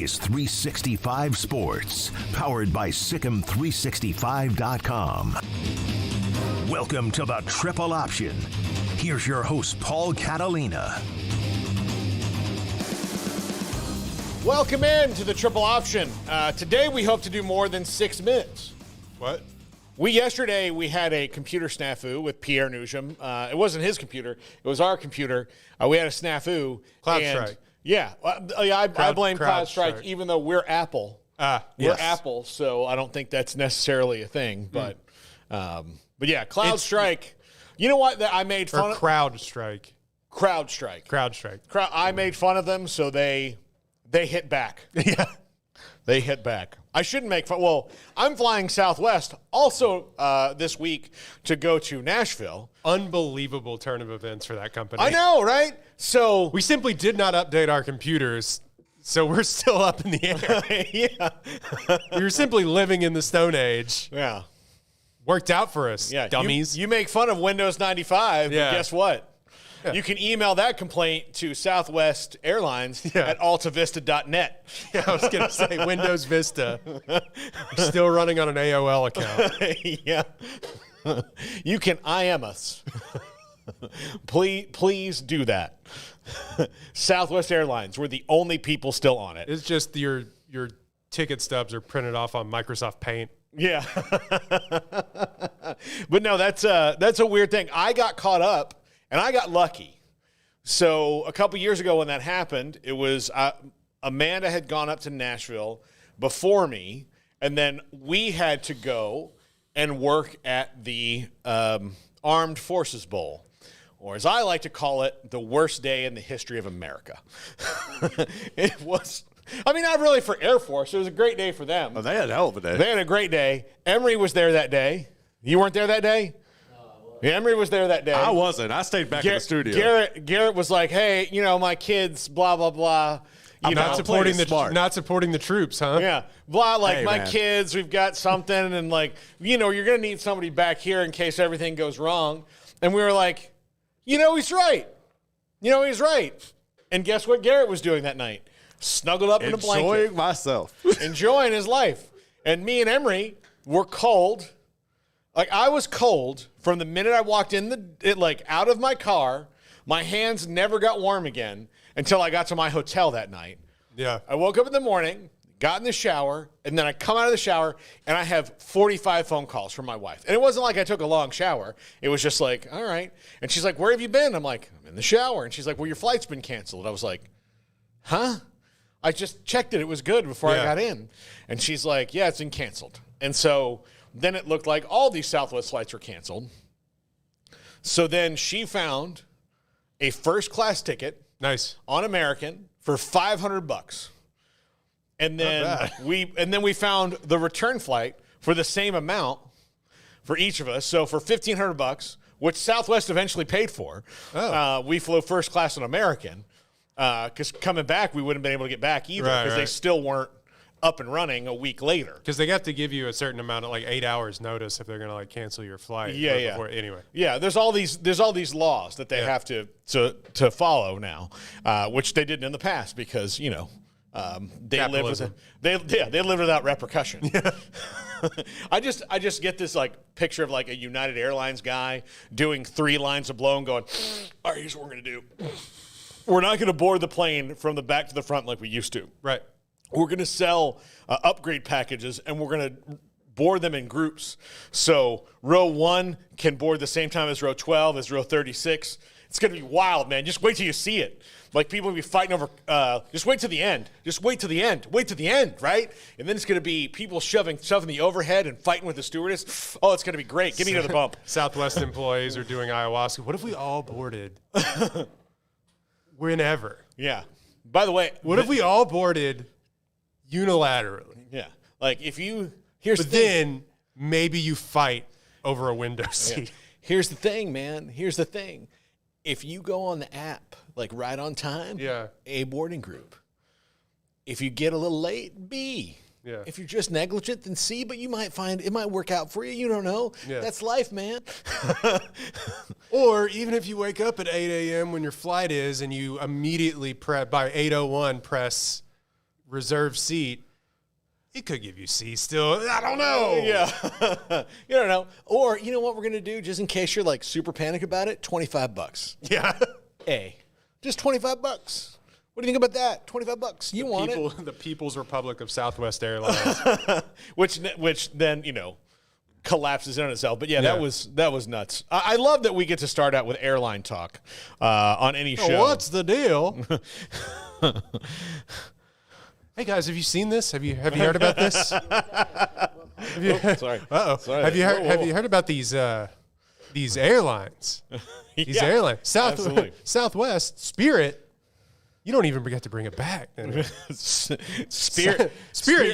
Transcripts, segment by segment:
is 365 Sports, powered by Sikkim365.com. Welcome to the Triple Option. Here's your host, Paul Catalina. Welcome in to the Triple Option. Today we hope to do more than 6 minutes. What? Yesterday we had a computer snafu with Pierre Nugent. It wasn't his computer. It was our computer. We had a snafu. CloudStrike. Yeah. I blame CloudStrike, even though we're Apple. We're yes. Apple, so I don't think that's necessarily a thing. But yeah, CloudStrike. You know what? I made fun of CrowdStrike. CrowdStrike. I made fun of them, so they hit back. Yeah. They hit back. I shouldn't make fun. Well, I'm flying Southwest also this week to go to Nashville. Unbelievable turn of events for that company. I know, right? So we simply did not update our computers, so we're still up in the air. Yeah. We were simply living in the Stone Age. Yeah. Worked out for us, dummies. You make fun of Windows 95, Yeah. but guess what? Yeah. You can email that complaint to Southwest Airlines at altavista.net. Yeah, I was going to say Windows Vista. Still running on an AOL account. Yeah. You can IM us. Please do that. Southwest Airlines, we're the only people still on it. It's just your ticket stubs are printed off on Microsoft Paint. Yeah. But no, that's a weird thing. I got caught up. And I got lucky. So a couple years ago when that happened, it was Amanda had gone up to Nashville before me, and then we had to go and work at the Armed Forces Bowl, or as I like to call it, the worst day in the history of America. It was, not really for Air Force. It was a great day for them. Oh, they had a hell of a day. They had a great day. Emery was there that day. You weren't there that day? Yeah, Emery was there that day. I wasn't. I stayed back in the studio. Garrett was like, hey, my kids, blah, blah, blah. Not supporting the troops, huh? Yeah. Blah, my man. kids, we've got something, and you're going to need somebody back here in case everything goes wrong. And we were like, he's right. He's right. And guess what Garrett was doing that night? Snuggled up in a blanket. Enjoying myself. Enjoying his life. And me and Emery were cold. I was cold from the minute I walked in out of my car. My hands never got warm again until I got to my hotel that night. Yeah. I woke up in the morning, got in the shower, and then I come out of the shower, and I have 45 phone calls from my wife. And it wasn't like I took a long shower. It was just like, all right. And she's like, where have you been? I'm like, I'm in the shower. And she's like, well, your flight's been canceled. I was like, huh? I just checked it. It was good before I got in. And she's like, yeah, it's been canceled. And so then it looked like all these Southwest flights were canceled. So then she found a first-class ticket, nice, on American for $500, and then we found the return flight for the same amount for each of us. So for $1,500, which Southwest eventually paid for, we flew first class on American. Because coming back, we wouldn't have been able to get back either because they still weren't up and running a week later. Because they have to give you a certain amount of 8 hours notice if they're going to cancel your flight. Anyway. Yeah, there's all these laws that they have to follow now, which they didn't in the past because they lived without repercussion. Yeah. I just get this picture of a United Airlines guy doing 3 lines of blow and going, all right, here's what we're gonna do. We're not gonna board the plane from the back to the front like we used to. Right. We're going to sell upgrade packages, and we're going to board them in groups. So row 1 can board the same time as row 12, as row 36. It's going to be wild, man. Just wait till you see it. People will be fighting over, just wait to the end. Just wait to the end. Wait to the end, right? And then it's going to be people shoving the overhead and fighting with the stewardess. Oh, it's going to be great. Give me another bump. Southwest employees are doing ayahuasca. What if we all boarded whenever? Yeah. By the way. What if we all boarded unilaterally? Yeah. Then maybe you fight over a window seat. Yeah. Here's the thing, man. Here's the thing. If you go on the app, right on time, A boarding group. If you get a little late, B. Yeah. If you're just negligent, then C, but you might find it might work out for you. You don't know. Yeah. That's life, man. Or even if you wake up at 8 a.m. when your flight is and you immediately by 8:01 press reserved seat, it could give you C still. I don't know. Yeah. You don't know. Or, you know what we're going to do, just in case you're, like, super panic about it? $25. Yeah. Just $25. What do you think about that? $25. You want it? The People's Republic of Southwest Airlines. which then, collapses in on itself. But yeah, that was nuts. I love that we get to start out with airline talk on any show. What's the deal? Hey guys, have you seen this? Have you heard about this? Sorry. Uh-oh. Sorry. Have you heard about these airlines? These airlines. Absolutely. Southwest, Spirit. You don't even get to bring it back. Spirit,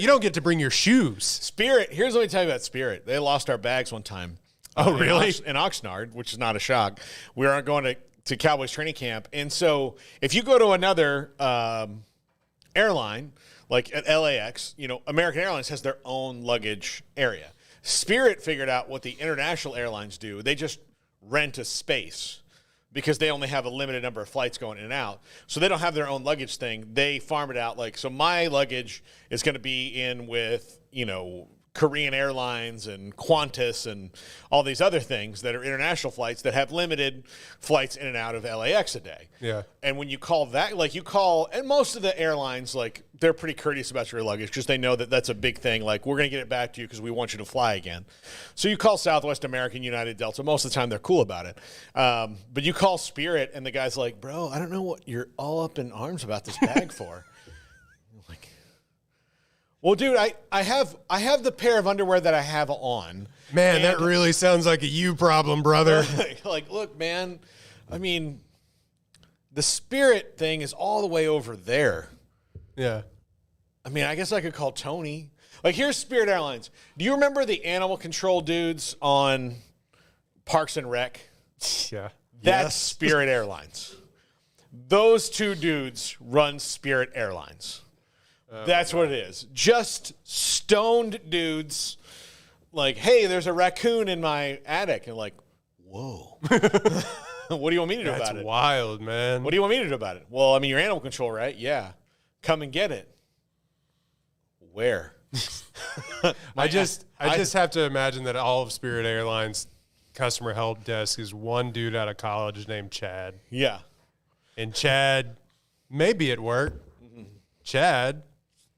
you don't get to bring your shoes. Spirit. Here's what I tell you about Spirit. They lost our bags one time. Oh, really? In Oxnard, which is not a shock. We aren't going to Cowboys training camp. And so if you go to another airline, like at LAX, American Airlines has their own luggage area. Spirit figured out what the international airlines do. They just rent a space because they only have a limited number of flights going in and out. So they don't have their own luggage thing. They farm it out. So my luggage is going to be in with, Korean Airlines and Qantas and all these other things that are international flights that have limited flights in and out of LAX a day. Yeah. And when you call that, and most of the airlines, they're pretty courteous about your luggage because they know that that's a big thing. We're going to get it back to you because we want you to fly again. So you call Southwest, American, United, Delta. Most of the time they're cool about it. But you call Spirit and the guy's like, bro, I don't know what you're all up in arms about this bag for. Well, dude, I have the pair of underwear that I have on. Man, that really sounds like a you problem, brother. Look, man, the Spirit thing is all the way over there. Yeah. I guess I could call Tony. Here's Spirit Airlines. Do you remember the animal control dudes on Parks and Rec? Yeah. That's Spirit Airlines. Those two dudes run Spirit Airlines. That's what it is. Just stoned dudes hey, there's a raccoon in my attic. And whoa. What do you want me to do about it? That's wild, man. What do you want me to do about it? Well, you're animal control, right? Yeah. Come and get it. Where? I just have to imagine that all of Spirit Airlines customer help desk is one dude out of college named Chad. Yeah. And Chad may be at work. Chad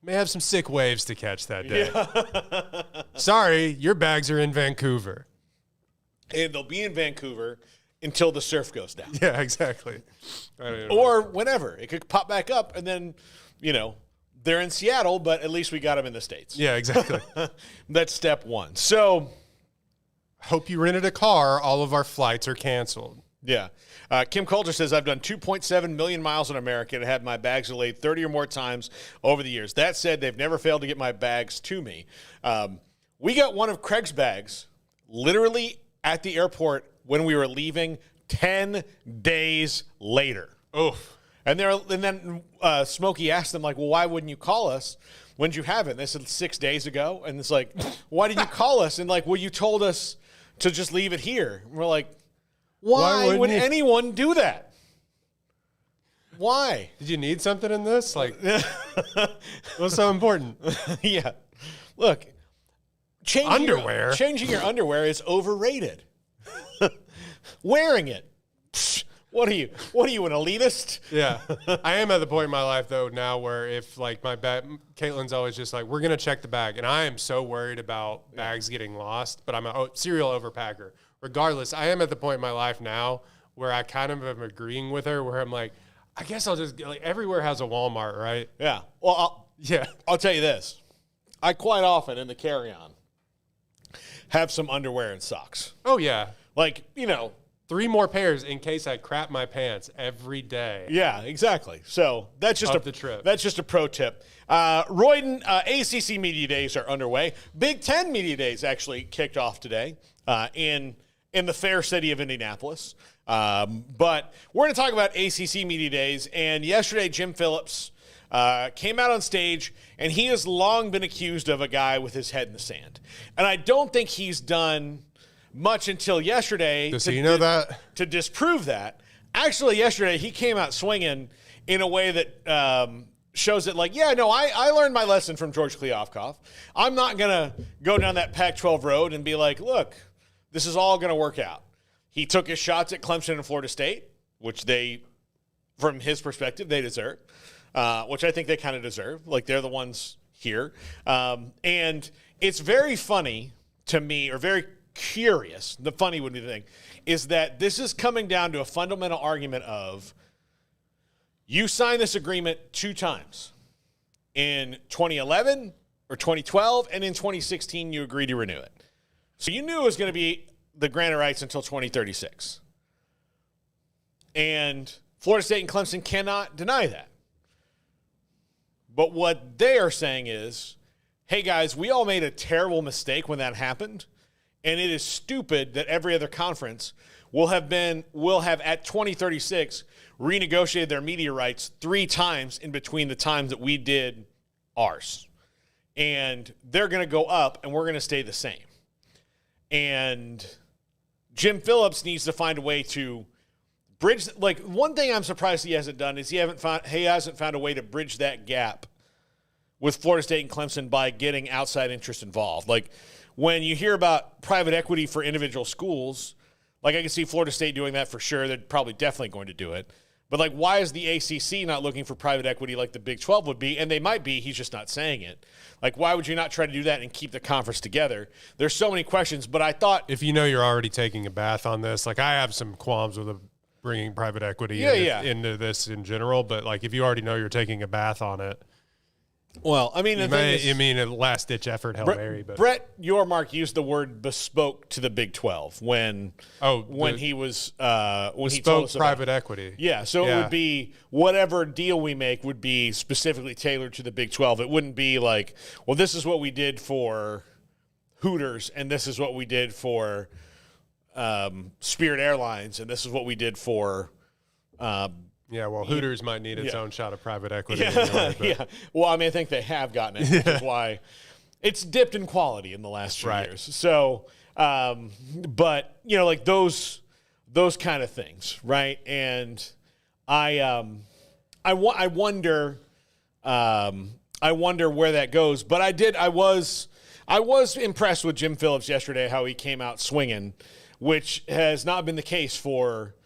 may have some sick waves to catch that day. Yeah. Sorry, your bags are in Vancouver. And they'll be in Vancouver until the surf goes down. Yeah, exactly. Or whenever. It could pop back up, and then, they're in Seattle, but at least we got them in the States. Yeah, exactly. That's step one. So, hope you rented a car. All of our flights are canceled. Yeah. Kim Coulter says, I've done 2.7 million miles in America and had my bags delayed 30 or more times over the years. That said, they've never failed to get my bags to me. We got one of Craig's bags literally at the airport when we were leaving 10 days later. Oof. And then Smokey asked them, well, why wouldn't you call us? When did you have it? And they said 6 days ago. And it's why did you call us? And well, you told us to just leave it here. And we're like, why would anyone do that? Why? Did you need something in this? What's so important? Yeah. Look, changing your underwear is overrated. Wearing it. Psh, what are you, an elitist? Yeah. I am at the point in my life, though, now where if, my bag, Caitlin's always just we're going to check the bag. And I am so worried about bags getting lost, but I'm a serial overpacker. Regardless, I am at the point in my life now where I kind of am agreeing with her, where I'm I guess I'll just everywhere has a Walmart, right? Yeah. Well, I'll tell you this. I quite often in the carry-on have some underwear and socks. Oh, yeah. 3 more pairs in case I crap my pants every day. Yeah, exactly. So that's just the trip. That's just a pro tip. Royden, ACC Media Days are underway. Big Ten Media Days actually kicked off today in the fair city of Indianapolis. But we're going to talk about ACC Media Days. And yesterday, Jim Phillips came out on stage, and he has long been accused of a guy with his head in the sand. And I don't think he's done much until yesterday. Does he know that? To disprove that. Actually, yesterday, he came out swinging in a way that shows that, like, yeah, no, I learned my lesson from George Kliavkoff. I'm not going to go down that Pac-12 road and be like, look, this is all going to work out. He took his shots at Clemson and Florida State, which they, from his perspective, they deserve, which I think they kind of deserve. Like, they're the ones here. And it's very funny to me, or very curious, the funny would be the thing, is that this is coming down to a fundamental argument of, you signed this agreement 2 times. In 2011 or 2012, and in 2016, you agreed to renew it. So you knew it was going to be the granted rights until 2036. And Florida State and Clemson cannot deny that. But what they are saying is, hey, guys, we all made a terrible mistake when that happened, and it is stupid that every other conference will have at 2036 renegotiated their media rights 3 times in between the times that we did ours. And they're going to go up, and we're going to stay the same. And Jim Phillips needs to find a way to bridge. Like, one thing I'm surprised he hasn't done is he hasn't found a way to bridge that gap with Florida State and Clemson by getting outside interest involved. Like, when you hear about private equity for individual schools, like, I can see Florida State doing that for sure. They're probably definitely going to do it. But, like, why is the ACC not looking for private equity like the Big 12 would be? And they might be. He's just not saying it. Like, why would you not try to do that and keep the conference together? There's so many questions, but I thought – if you know you're already taking a bath on this, like, I have some qualms with bringing private equity into this in general, but, like, if you already know you're taking a bath on it – well, I mean, you mean a last-ditch effort, Hail Mary. But Brett Yormark used the word bespoke to the Big 12 when he was when he told us private about equity. Yeah, so it would be whatever deal we make would be specifically tailored to the Big 12. It wouldn't be like, well, this is what we did for Hooters, and this is what we did for Spirit Airlines, and this is what we did for yeah, well, Hooters might need its own shot of private equity. Yeah. Anyway, yeah. Well, I mean, I think they have gotten it, which is why it's dipped in quality in the last few years. So, but, you know, like those kind of things, right? And I wonder where that goes. But I was impressed with Jim Phillips yesterday, how he came out swinging, which has not been the case for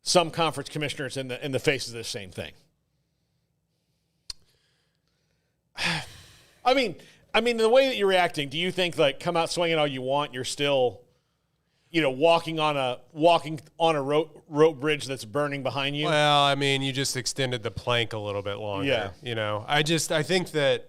some conference commissioners in the face of the same thing. I mean, the way that you're reacting, do you think, like, come out swinging all you want, you're still, you know, walking on a rope bridge that's burning behind you? Well, I mean, you just extended the plank a little bit longer. Yeah. You know, I think that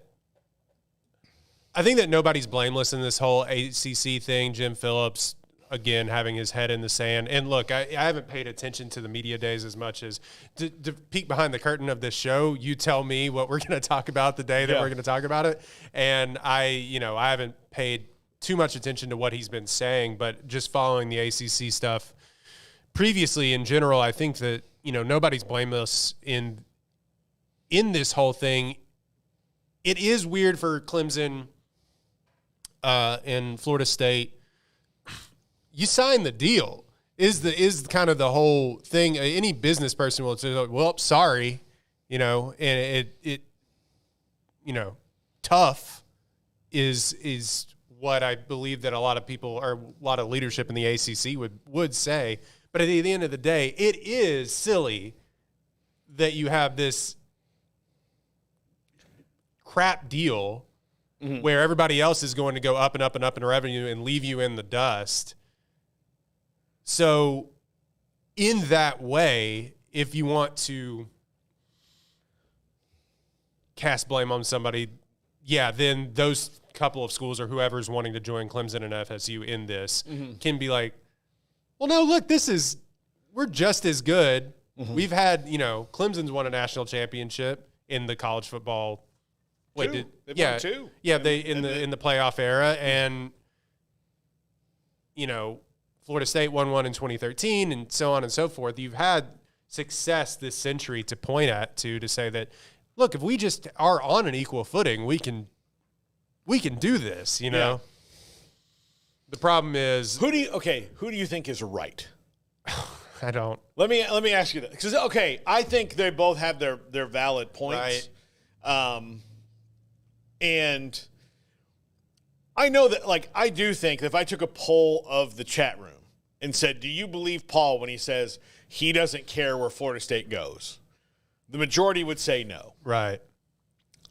nobody's blameless in this whole ACC thing. Jim Phillips, again, having his head in the sand. And look, I haven't paid attention to the media days as much as to peek behind the curtain of this show. You tell me what we're going to talk about the day that we're going to talk about it. And I haven't paid too much attention to what he's been saying, but just following the ACC stuff previously in general, I think that, you know, nobody's blameless in this whole thing. It is weird for Clemson and Florida State. You signed the deal is kind of the whole thing. Any business person will say, well, sorry, you know, and it you know, tough is what I believe that a lot of people or a lot of leadership in the ACC would say. But at the end of the day, it is silly that you have this crap deal where everybody else is going to go up and up and up in revenue and leave you in the dust. So in that way, if you want to cast blame on somebody, yeah, then those couple of schools or whoever's wanting to join Clemson and FSU in this can be like, well, no, look, we're just as good. We've had, you know, Clemson's won a national championship in the college football. Won two. Yeah, in the playoff era, and you know, Florida State won one in 2013, and so on and so forth. You've had success this century to point at to say that, look, if we just are on an equal footing, we can do this. You know. Yeah. The problem is who do you think is right? I don't. Let me ask you that, because I think they both have their valid points. And I know that, like, I do think that if I took a poll of the chat room and said, do you believe Paul when he says he doesn't care where Florida State goes? The majority would say no. Right.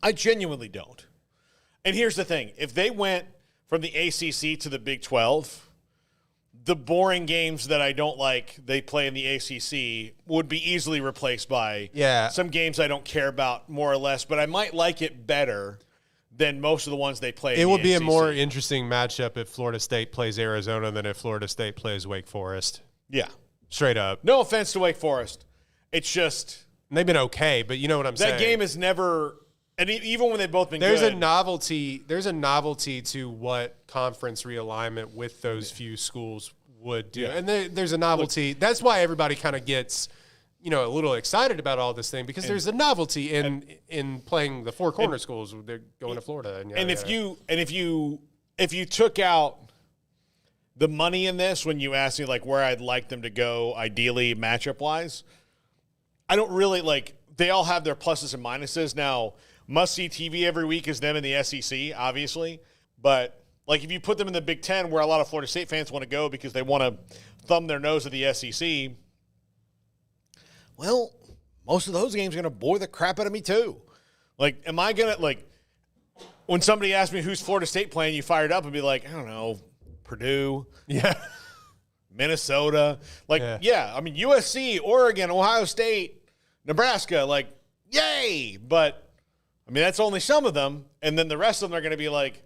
I genuinely don't. And here's the thing. If they went from the ACC to the Big 12, the boring games that I don't like they play in the ACC would be easily replaced by some games I don't care about more or less, but I might like it better than most of the ones they play. It will be a more interesting matchup if Florida State plays Arizona than if Florida State plays Wake Forest. Yeah. Straight up. No offense to Wake Forest. It's just... And they've been okay, but you know what I'm saying. That game is never... And even when they've both been There's good... There's a novelty to what conference realignment with those few schools would do. Yeah. And there's a novelty. That's why everybody kind of gets... a little excited about all this thing because there's a novelty in playing the four corner schools. They're going to Florida, if you took out the money in this when you asked me like where I'd like them to go, ideally matchup wise, I don't really like. They all have their pluses and minuses. Now, must see TV every week is them in the SEC, obviously, but like if you put them in the Big Ten, where a lot of Florida State fans want to go because they want to thumb their nose at the SEC. Well, most of those games are going to bore the crap out of me too. Like, am I going to, like, when somebody asks me who's Florida State playing, you fired up and be like, I don't know, Purdue, Minnesota. Like, I mean, USC, Oregon, Ohio State, Nebraska, like, yay. But, I mean, that's only some of them. And then the rest of them are going to be like,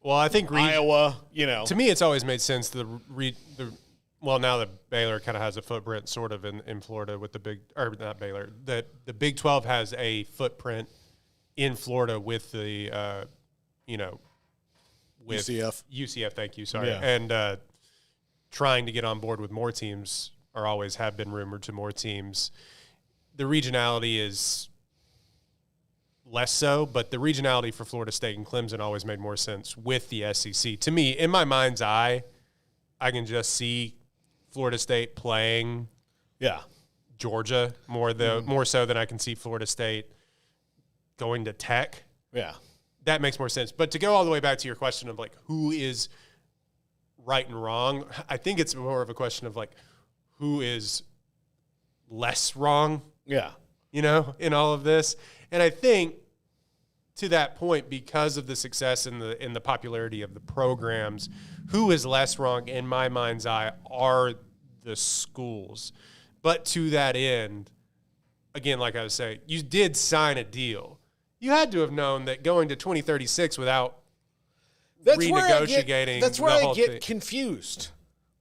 well, I think Iowa, To me, it's always made sense well, now that Baylor kind of has a footprint sort of in Florida with not Baylor, that the Big 12 has a footprint in Florida with the, with UCF, thank you, sorry. Yeah. And trying to get on board with more teams or always have been rumored to more teams. The regionality is less so, but the regionality for Florida State and Clemson always made more sense with the SEC. To me, in my mind's eye, I can just see Florida State playing Georgia more so than I can see Florida State going to Tech. Yeah. That makes more sense. But to go all the way back to your question of like who is right and wrong, I think it's more of a question of like who is less wrong. Yeah. In all of this. And I think to that point, because of the success and the popularity of the programs, who is less wrong in my mind's eye are the schools. But to that end, again, like I was saying, you did sign a deal. You had to have known that going to 2036 without renegotiating. That's where I get confused.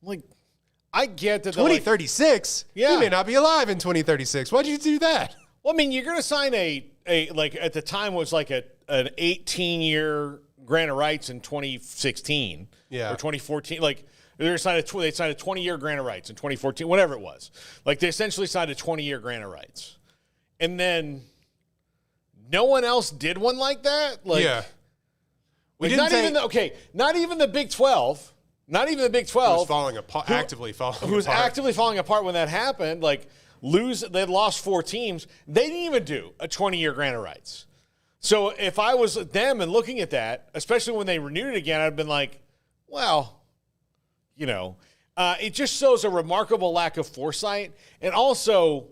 Like, I get that 2036. You may not be alive in 2036. Why'd you do that? Well, I mean, you're going to sign a like at the time was like an 18-year grant of rights in 2016 or 2014. Like they signed a 20-year grant of rights in 2014, whatever it was. Like they essentially signed a 20-year grant of rights, and then no one else did one like that. Like, we like not even the Big 12. Not even the Big 12. Who's falling apart, actively falling apart when that happened. Like they'd lost 4 teams. They didn't even do a 20-year grant of rights. So if I was them and looking at that, especially when they renewed it again, I'd been like, well, it just shows a remarkable lack of foresight. And also,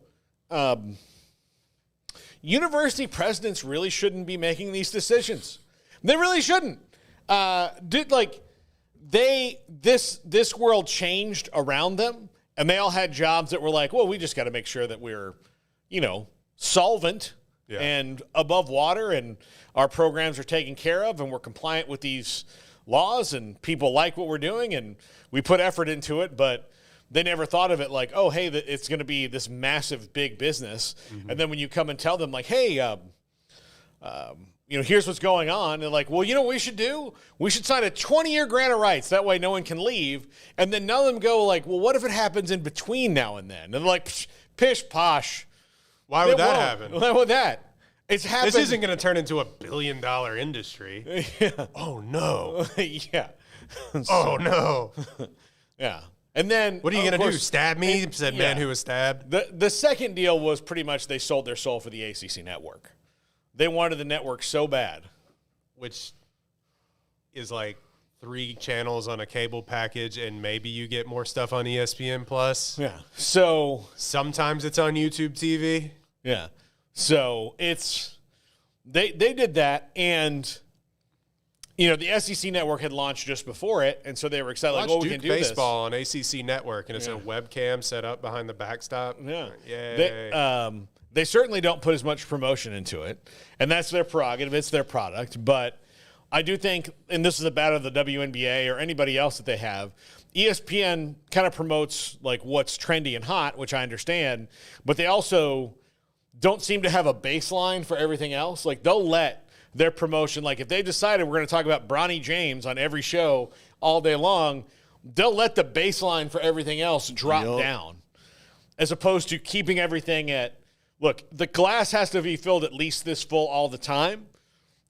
university presidents really shouldn't be making these decisions. They really shouldn't. This world changed around them, and they all had jobs that were like, well, we just got to make sure that we're, solvent and above water, and our programs are taken care of, and we're compliant with these laws, and people like what we're doing, and we put effort into it, but they never thought of it like, oh, hey, it's going to be this massive, big business. Mm-hmm. And then when you come and tell them, like, hey, here's what's going on. They're like, well, you know what we should do? We should sign a 20-year grant of rights. That way no one can leave. And then none of them go like, well, what if it happens in between now and then? And they're like, pish, posh. Why would that happen? Why would that? It's happened. This isn't going to turn into a billion-dollar industry. Yeah. Oh, no. Yeah. Oh, no. Yeah. And then what are you going to do? Stab me? Said man who was stabbed. The second deal was pretty much they sold their soul for the ACC network. They wanted the network so bad. Which is like 3 channels on a cable package, and maybe you get more stuff on ESPN Plus. Yeah. So sometimes it's on YouTube TV. Yeah. So it's they did that, and the SEC network had launched just before it, and so they were excited, like, we can do baseball on ACC network, and it's a webcam set up behind the backstop. Yeah. Yay. They certainly don't put as much promotion into it, and that's their prerogative. It's their product. But I do think, and this is about of the WNBA or anybody else that they have, ESPN kind of promotes like what's trendy and hot, which I understand, but they also don't seem to have a baseline for everything else. Like, they'll let their promotion, like if they decided we're going to talk about Bronny James on every show all day long, they'll let the baseline for everything else drop down, as opposed to keeping everything at, look, the glass has to be filled at least this full all the time.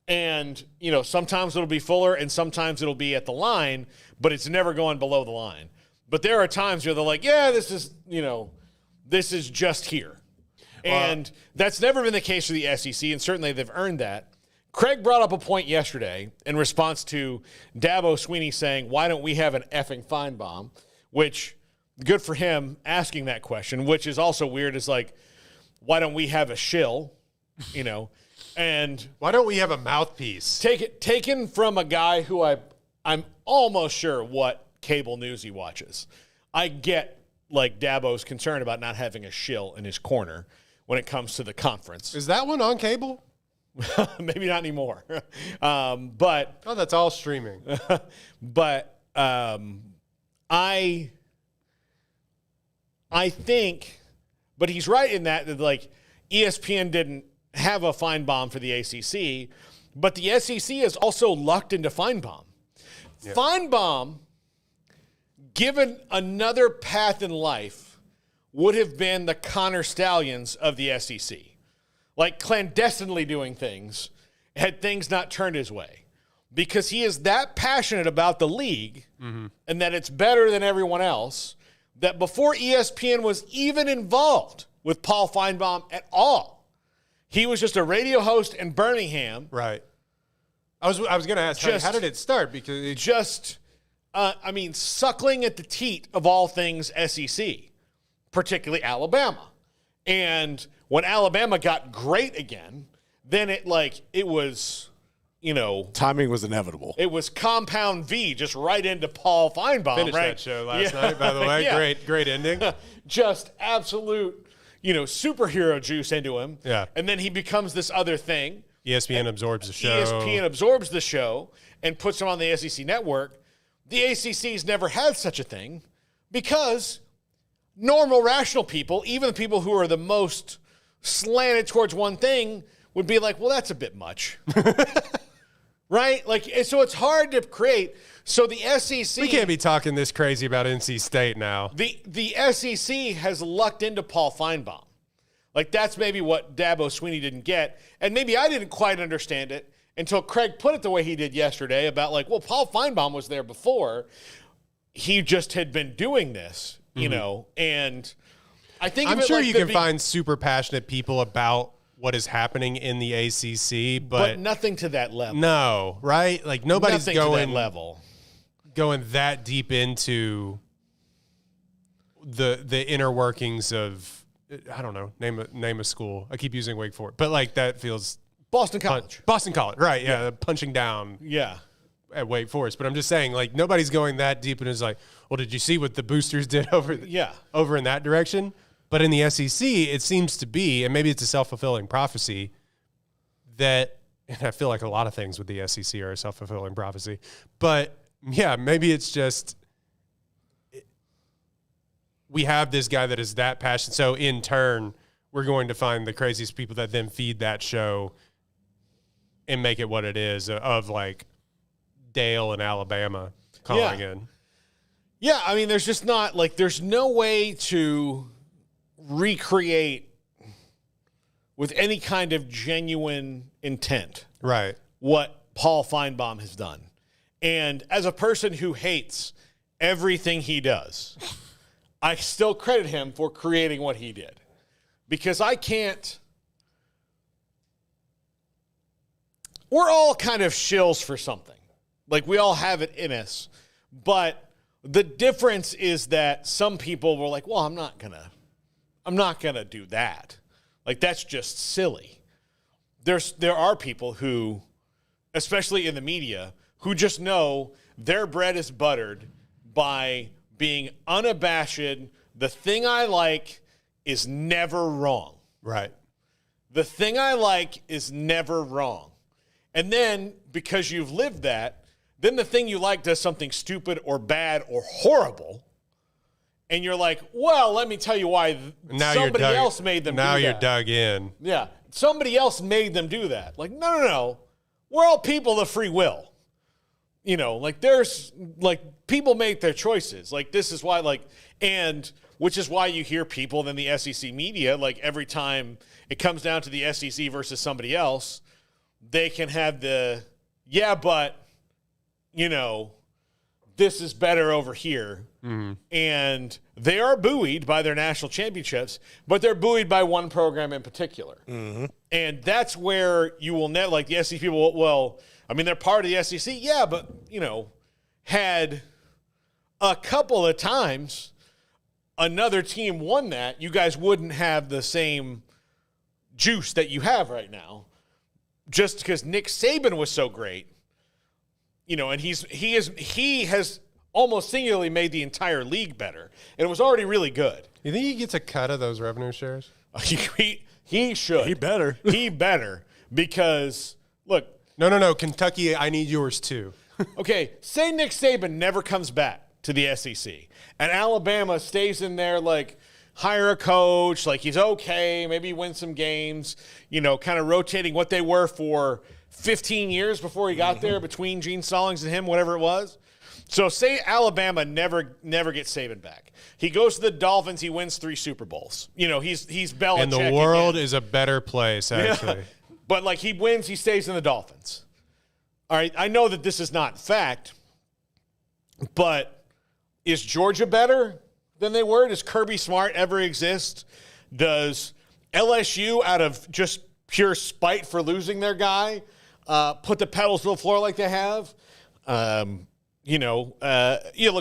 And, sometimes it'll be fuller and sometimes it'll be at the line, but it's never going below the line. But there are times where they're like, yeah, this is just here. And that's never been the case for the SEC, and certainly they've earned that. Craig brought up a point yesterday in response to Dabo Swinney saying, why don't we have an effing Finebaum? Which, good for him asking that question, which is also weird. It's like, why don't we have a shill, and why don't we have a mouthpiece? Taken from a guy who I'm almost sure what cable news he watches. I get, like, Dabo's concern about not having a shill in his corner when it comes to the conference. Is that one on cable? Maybe not anymore. But that's all streaming. But I think, but he's right in that like ESPN didn't have a Finebaum for the ACC, but the SEC is also lucked into Finebaum. Yep. Finebaum, given another path in life, would have been the Connor Stallions of the SEC. Like, clandestinely doing things, had things not turned his way. Because he is that passionate about the league and that it's better than everyone else, that before ESPN was even involved with Paul Finebaum at all, he was just a radio host in Birmingham. Right. I was going to ask, how did it start? Because suckling at the teat of all things SEC, particularly Alabama. And when Alabama got great again, then it was, timing was inevitable. It was compound V, just right into Paul Finebaum. Finished right? that show last night, by the way. Yeah. Great ending. Just absolute, superhero juice into him. Yeah. And then he becomes this other thing. ESPN absorbs the show. ESPN absorbs the show and puts him on the SEC network. The ACC's never had such a thing because normal, rational people, even the people who are the most slanted towards one thing, would be like, well, that's a bit much. Right? Like, so it's hard to create. So the SEC... We can't be talking this crazy about NC State now. The SEC has lucked into Paul Finebaum. Like, that's maybe what Dabo Swinney didn't get. And maybe I didn't quite understand it until Craig put it the way he did yesterday about, like, well, Paul Finebaum was there before. He just had been doing this, and I think I'm sure you can find super passionate people about what is happening in the ACC, but nothing to that level. No, right? Like, nobody's nothing going to that level, going that deep into the inner workings of, I don't know, name a school. I keep using Wake Forest, but like that feels Boston College, right? Yeah, punching down. Yeah. At Wake Forest, but I'm just saying, like, nobody's going that deep and is like, well, did you see what the boosters did over in that direction? But in the SEC, it seems to be, and maybe it's a self-fulfilling prophecy, that, and I feel like a lot of things with the SEC are a self-fulfilling prophecy, but yeah, maybe it's just we have this guy that is that passionate. So in turn, we're going to find the craziest people that then feed that show and make it what it is, of like Dale in Alabama calling in. Yeah, I mean, there's just not, like, there's no way to recreate with any kind of genuine intent what Paul Finebaum has done. And as a person who hates everything he does, I still credit him for creating what he did. Because I can't we're all kind of shills for something. Like, we all have it in us. But the difference is that some people were like, well, I'm not gonna do that. Like, that's just silly. There are people who, especially in the media, who just know their bread is buttered by being unabashed. The thing I like is never wrong. Right. The thing I like is never wrong. And then, because you've lived that, then the thing you like does something stupid or bad or horrible. And you're like, well, let me tell you why somebody else made them do that. Now you're dug in. Yeah. Somebody else made them do that. Like, no. We're all people of free will. You know, like, there's, like, people make their choices. Like, this is why, like, and which is why you hear people in the SEC media, like, every time it comes down to the SEC versus somebody else, they can have yeah, but, you know, this is better over here. Mm-hmm. And they are buoyed by their national championships, but they're buoyed by one program in particular. Mm-hmm. And that's where you will net, like, the SEC people, well, I mean, they're part of the SEC. Yeah, but, you know, had a couple of times another team won that, you guys wouldn't have the same juice that you have right now. Just because Nick Saban was so great, you know, and he has almost singularly made the entire league better, and it was already really good. You think he gets a cut of those revenue shares? He should. He better. He better, because look. No. Kentucky, I need yours too. Okay, say Nick Saban never comes back to the SEC, and Alabama stays in there, like, hire a coach, like, he's okay, maybe win some games, you know, kind of rotating what they were for 15 years before he got there, between Gene Stallings and him, whatever it was. So say Alabama never gets Saban back. He goes to the Dolphins, he wins 3 Super Bowls. You know, he's Belichick. And the world is a better place, actually. Yeah. But, like, he wins, he stays in the Dolphins. All right, I know that this is not fact, but is Georgia better than they were? Does Kirby Smart ever exist? Does LSU, out of just pure spite for losing their guy, put the pedals to the floor like they have? Look,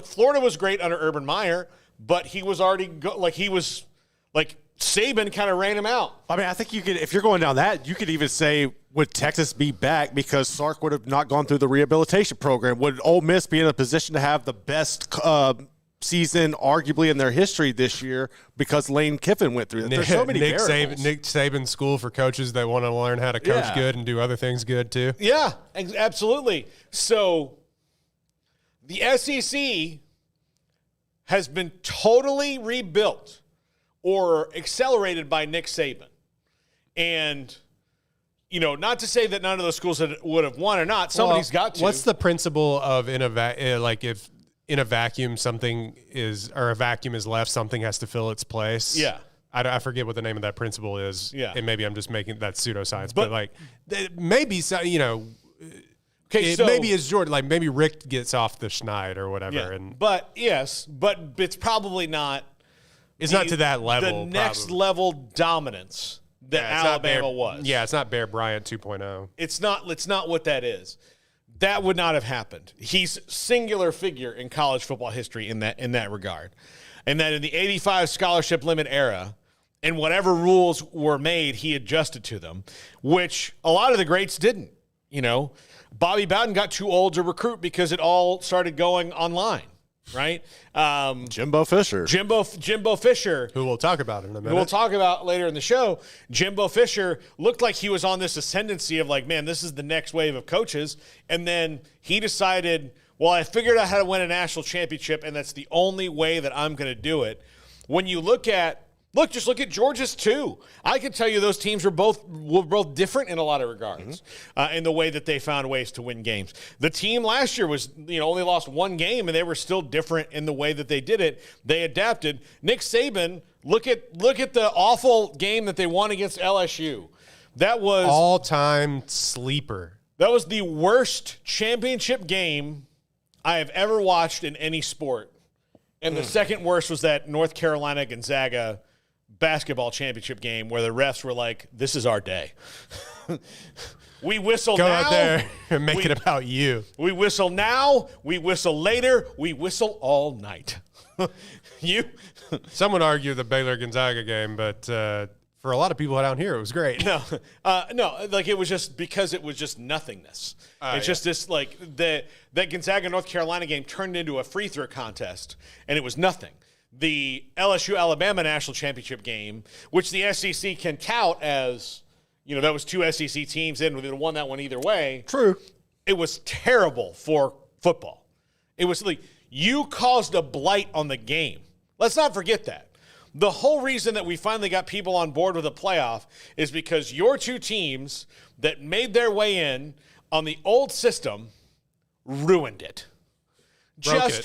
Florida was great under Urban Meyer, but he was already Saban kind of ran him out. I mean, I think you could, if you're going down that, you could even say, would Texas be back because Sark would have not gone through the rehabilitation program? Would Ole Miss be in a position to have the best season arguably in their history this year because Lane Kiffin went through it? There's so many variables. Nick Saban school for coaches that want to learn how to coach good and do other things good too. Yeah, absolutely. So the SEC has been totally rebuilt or accelerated by Nick Saban. And, you know, not to say that none of those schools would have won or not. Somebody's got to. What's the principle of if in a vacuum something is, or a vacuum is left, something has to fill its place? Yeah. I forget what the name of that principle is. Yeah. And maybe I'm just making that pseudoscience. But like, maybe, you know, okay, maybe it's Jordan. Like, maybe Rick gets off the schneid or whatever. Yeah. And but it's probably not. It's not to that level. The next level dominance that Alabama was. Yeah, it's not Bear Bryant 2.0. It's not what that is. That would not have happened. He's singular figure in college football history in that regard. And that in the 85 scholarship limit era, and whatever rules were made, he adjusted to them, which a lot of the greats didn't. You know, Bobby Bowden got too old to recruit because it all started going online. Right? Jimbo Fisher. Jimbo Fisher. Who we'll talk about in a minute. Who we'll talk about later in the show. Jimbo Fisher looked like he was on this ascendancy of like, man, this is the next wave of coaches. And then he decided, well, I figured out how to win a national championship, and that's the only way that I'm going to do it. When you just look at Georgia's too. I can tell you those teams were both different in a lot of regards in the way that they found ways to win games. The team last year was, only lost one game, and they were still different in the way that they did it. They adapted. Nick Saban, look at the awful game that they won against LSU. That was all-time sleeper. That was the worst championship game I have ever watched in any sport. And the second worst was that North Carolina Gonzaga basketball championship game where the refs were like, this is our day. We whistle Go now. out there and make it about you. We whistle now. We whistle later. We whistle all night. You. Some would argue the Baylor-Gonzaga game, but for a lot of people down here, it was great. No, like it was just because it was just nothingness. It's just this like that Gonzaga-North Carolina game turned into a free throw contest, and it was nothing. The LSU-Alabama national championship game, which the SEC can tout as, that was 2 SEC teams in, they won that one either way. True. It was terrible for football. It was like you caused a blight on the game. Let's not forget that. The whole reason that we finally got people on board with a playoff is because your 2 teams that made their way in on the old system ruined it.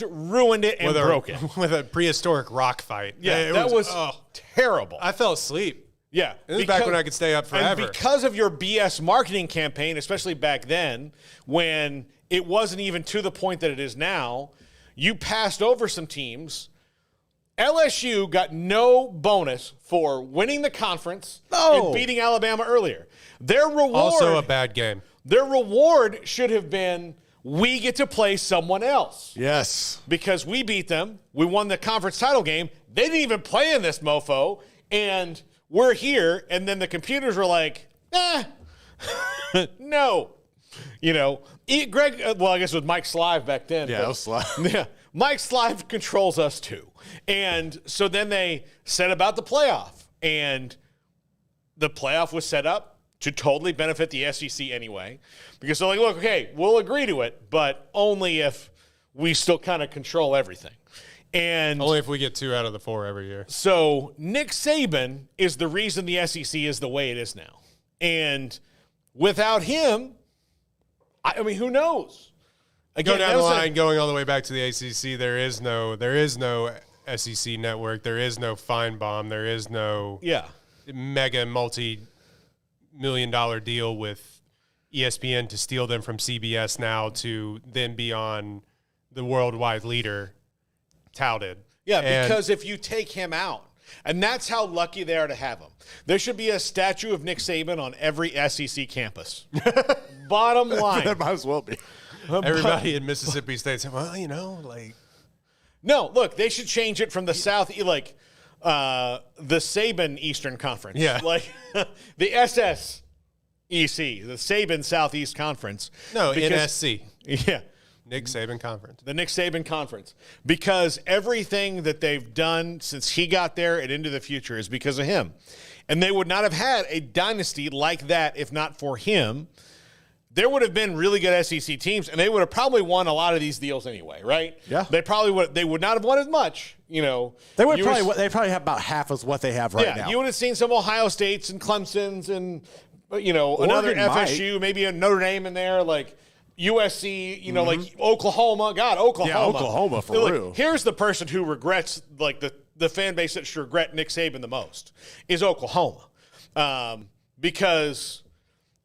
Ruined it and broke it. With a prehistoric rock fight. Yeah, that was terrible. I fell asleep. Yeah. It was back when I could stay up forever. And because of your BS marketing campaign, especially back then, when it wasn't even to the point that it is now, you passed over some teams. LSU got no bonus for winning the conference and beating Alabama earlier. Their reward, also a bad game. Their reward should have been, we get to play someone else. Yes. Because we beat them. We won the conference title game. They didn't even play in this mofo. And we're here. And then the computers were like, no. Greg, I guess it was Mike Slive back then. Yeah, it was Slive. Yeah. Mike Slive controls us too. And so then they set about the playoff. And the playoff was set up to totally benefit the SEC anyway. Because they're like, look, okay, we'll agree to it, but only if we still kind of control everything. And only if we get 2 out of the 4 every year. So Nick Saban is the reason the SEC is the way it is now. And without him, I mean, who knows? Again, down the line, going all the way back to the ACC, there is no SEC network. There is no Finebaum. There is no mega multi-million-dollar deal with ESPN to steal them from CBS now to then be on the worldwide leader touted. Yeah, because if you take him out, and that's how lucky they are to have him. There should be a statue of Nick Saban on every SEC campus. Bottom line. That might as well be. Everybody in Mississippi State said, well, No, look, they should change it from the South, the Saban Eastern Conference. Yeah. Like the SSEC, the Saban Southeast Conference. No, NSC. Yeah. Nick Saban Conference. The Nick Saban Conference. Because everything that they've done since he got there and into the future is because of him. And they would not have had a dynasty like that if not for him. There would have been really good SEC teams, and they would have probably won a lot of these deals anyway, right? Yeah. They probably would. They would not have won as much, They probably have about half of what they have right now. You would have seen some Ohio States and Clemson's and another FSU, maybe a Notre Dame in there, like USC, like Oklahoma. God, Oklahoma. Yeah, Oklahoma for real. Here's the person who regrets, like the fan base that should regret Nick Saban the most is Oklahoma, because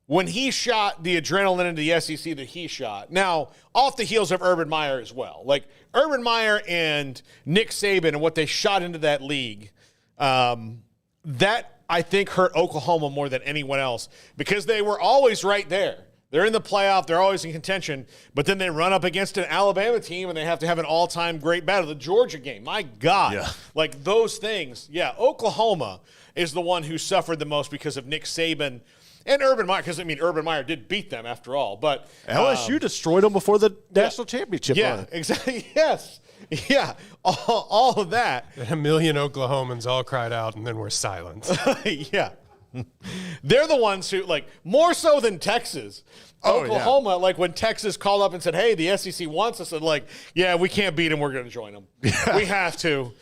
when he shot the adrenaline into the SEC that he shot, now off the heels of Urban Meyer as well. Like Urban Meyer and Nick Saban and what they shot into that league, that I think hurt Oklahoma more than anyone else because they were always right there. They're in the playoff. They're always in contention. But then they run up against an Alabama team and they have to have an all-time great battle. The Georgia game, my God. Yeah. Like those things. Yeah, Oklahoma is the one who suffered the most because of Nick Saban and Urban Meyer, because, Urban Meyer did beat them after all. But LSU destroyed them before the national championship. Yeah, exactly. Yes. Yeah, all of that. And 1 million Oklahomans all cried out, and then we're silent. Yeah. They're the ones who, more so than Texas. Oklahoma, when Texas called up and said, hey, the SEC wants us, and yeah, we can't beat them, we're going to join them. Yeah. We have to.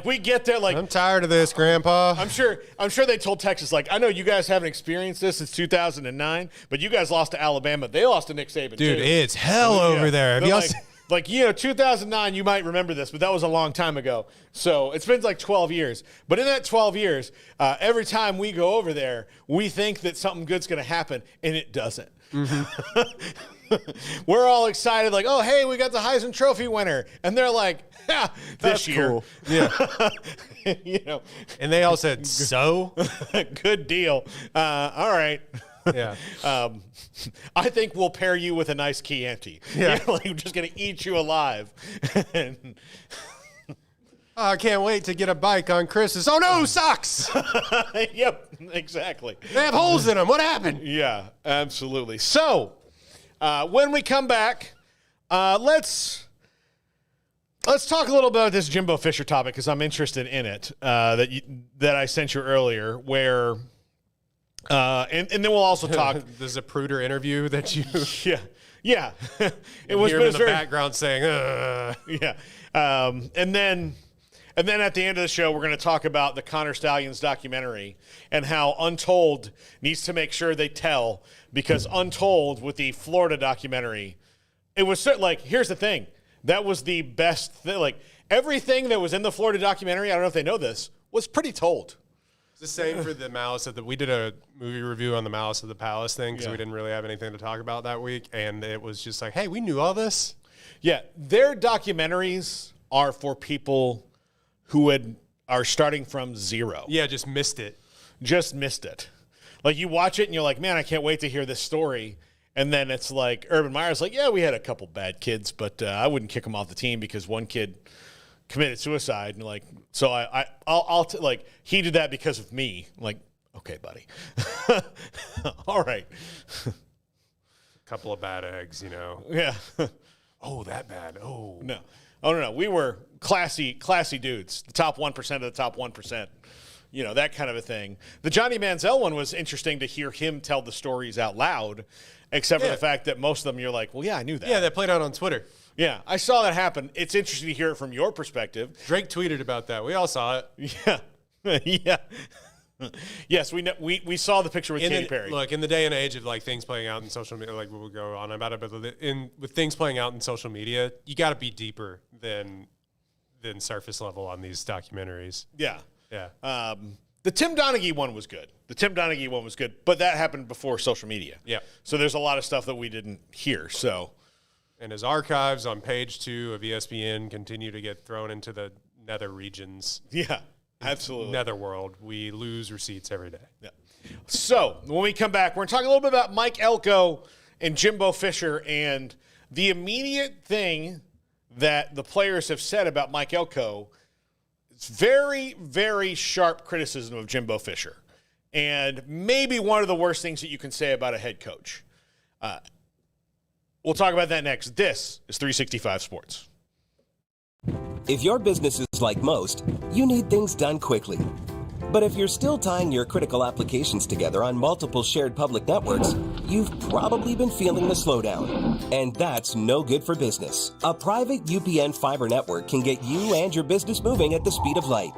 We get there, I'm tired of this, Grandpa. I'm sure they told Texas, I know you guys haven't experienced this since 2009, but you guys lost to Alabama. They lost to Nick Saban, Dude, too. It's hell over there. Have y'all 2009, you might remember this, but that was a long time ago. So it's been 12 years. But in that 12 years, every time we go over there, we think that something good's going to happen, and it doesn't. Mm-hmm. We're all excited, oh, hey, we got the Heisman Trophy winner. And they're like, this year. Cool. Yeah. And they all said, so? Good deal. All right. Yeah. I think we'll pair you with a nice Chianti. Yeah. Like, we're just going to eat you alive. And I can't wait to get a bike on Chris's. Oh, no, socks. yep, exactly. They have holes in them. What happened? Yeah, absolutely. So, when we come back, let's talk a little about this Jimbo Fisher topic because I'm interested in it. That I sent you earlier, where, and then we'll also talk. The Zapruder interview that you Yeah. It was, hear but him it in was the very, background saying, yeah. And then at the end of the show, we're going to talk about the Connor Stallions documentary and how Untold needs to make sure they tell, because Untold with the Florida documentary, it was like, here's the thing. That was the best thing. Like, everything that was in the Florida documentary, I don't know if they know this, was pretty told. It's the same for the Malice of the. We did a movie review on the Malice of the Palace thing because we didn't really have anything to talk about that week, and it was just like, hey, we knew all this. Yeah, their documentaries are for people who are starting from zero. Yeah, just missed it. Just missed it. Like, you watch it and you're like, man, I can't wait to hear this story. And then it's like, Urban Meyer's like, yeah, we had a couple bad kids, but I wouldn't kick them off the team because one kid committed suicide. And like, so I'll like, he did that because of me. I'm like, okay, buddy. All right. Couple of bad eggs, you know. Yeah. Oh, that bad. Oh. No. Oh, no. We were classy dudes. The top 1% of the top 1%. You know, that kind of a thing. The Johnny Manziel one was interesting to hear him tell the stories out loud, except for the fact that most of them you're like, well, yeah, I knew that. Yeah, that played out on Twitter. Yeah, I saw that happen. It's interesting to hear it from your perspective. Drake tweeted about that. We all saw it. Yeah. Yeah. Yes, we saw the picture with Katy Perry. Look, in the day and age of like things playing out in social media, like we'll go on about it, but with things playing out in social media, you got to be deeper than surface level on these documentaries. Yeah. Yeah. The Tim Donaghy one was good. But that happened before social media. Yeah. So there's a lot of stuff that we didn't hear. So, and his archives on page 2 of ESPN continue to get thrown into the nether regions. Yeah. Absolutely. Netherworld. We lose receipts every day. Yeah. So when we come back, we're going to talk a little bit about Mike Elko and Jimbo Fisher and the immediate thing that the players have said about Mike Elko. It's very, very sharp criticism of Jimbo Fisher, and maybe one of the worst things that you can say about a head coach. We'll talk about that next. This is 365 Sports. If your business is like most, you need things done quickly. But if you're still tying your critical applications together on multiple shared public networks, you've probably been feeling the slowdown. And that's no good for business. A private UPN fiber network can get you and your business moving at the speed of light.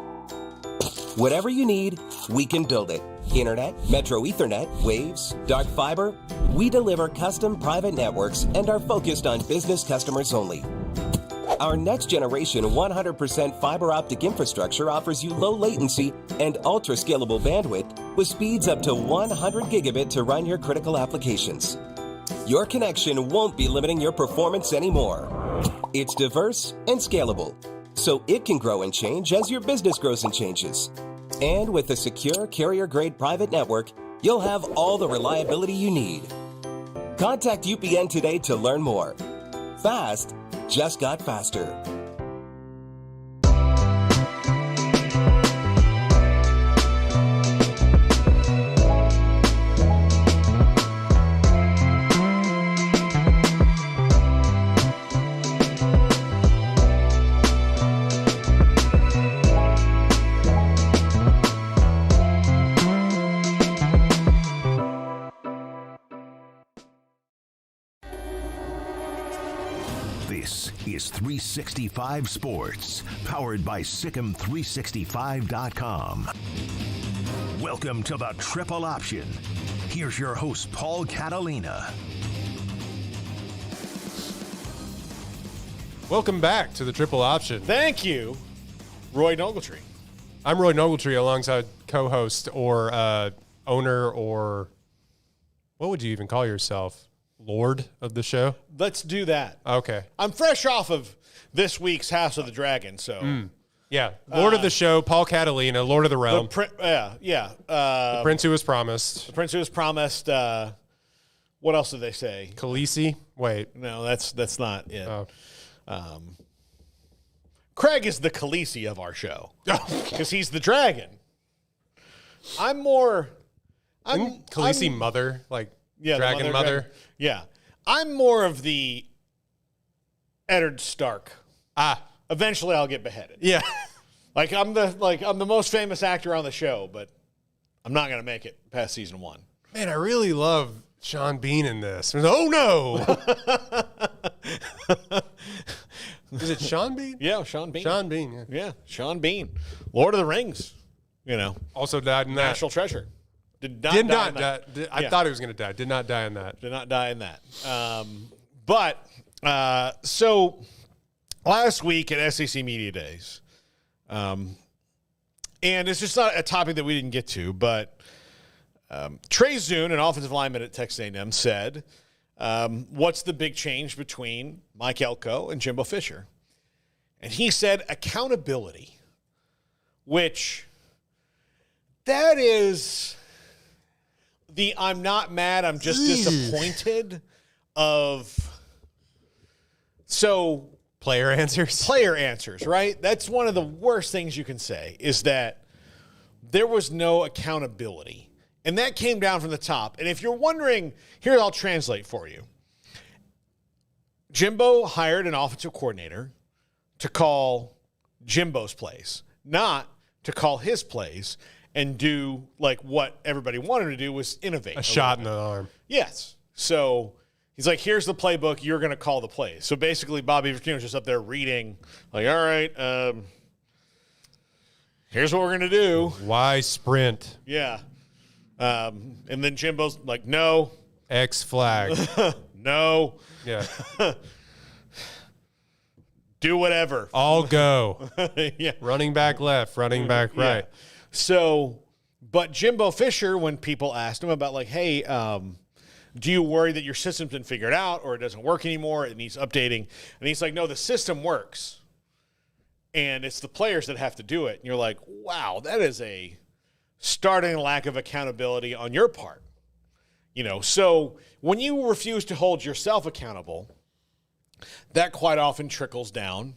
Whatever you need, we can build it. Internet, Metro Ethernet, Waves, dark fiber. We deliver custom private networks and are focused on business customers only. Our next generation 100% fiber optic infrastructure offers you low latency and ultra scalable bandwidth with speeds up to 100 gigabit to run your critical applications. Your connection won't be limiting your performance anymore. It's diverse and scalable, so it can grow and change as your business grows and changes. And with a secure carrier-grade private network, you'll have all the reliability you need. Contact UPN today to learn more. Fast just got faster. This is 365 Sports, powered by Sikkim365.com. Welcome to the Triple Option. Here's your host, Paul Catalina. Welcome back to the Triple Option. Thank you, Roy Ogletree. I'm Roy Ogletree alongside co-host or owner, or what would you even call yourself? Lord of the show? Let's do that. Okay. I'm fresh off of this week's House of the Dragon, so Yeah, Lord of the show, Paul Catalina, Lord of the realm. The Prince who was promised. The prince who was promised. What else did they say? Khaleesi? Wait. No, that's not it. Oh. Craig is the Khaleesi of our show because he's the dragon. I'm Khaleesi mother, like the dragon mother. dragon. Yeah, I'm more of the Eddard Stark. Eventually, I'll get beheaded. Yeah. I'm the most famous actor on the show, but I'm not gonna make it past season 1. Man, I really love Sean Bean in this. Oh no. Is it Sean Bean? Yeah, Sean Bean. Sean Bean, Yeah, Sean Bean. Lord of the Rings. Also died in that. National treasure. Did not Did die not in that. die. I thought he was going to die. Did not die in that. Did not die in that. So last week at SEC Media Days, and it's just not a topic that we didn't get to, but Trey Zune, an offensive lineman at Texas A&M, said, what's the big change between Mike Elko and Jimbo Fisher? And he said accountability, which that is the I'm not mad, I'm just disappointed of. So Player answers, right? That's one of the worst things you can say is that there was no accountability. And that came down from the top. And if you're wondering, here I'll translate for you. Jimbo hired an offensive coordinator to call Jimbo's plays, not to call his plays and do like what everybody wanted to do was innovate. a shot in the arm. Yes. So he's like, here's the playbook. You're going to call the plays. So basically, Bobby Petrino's just up there reading, like, all right, here's what we're going to do. Why sprint? Yeah. And then Jimbo's like, no. X flag. No. Yeah. Do whatever. All go. Yeah. Running back left, running back right. Yeah. So, but Jimbo Fisher, when people asked him about like, hey, do you worry that your system's been figured out or it doesn't work anymore? It needs updating. And he's like, no, the system works. And it's the players that have to do it. And you're like, wow, that is a starting lack of accountability on your part. So when you refuse to hold yourself accountable, that quite often trickles down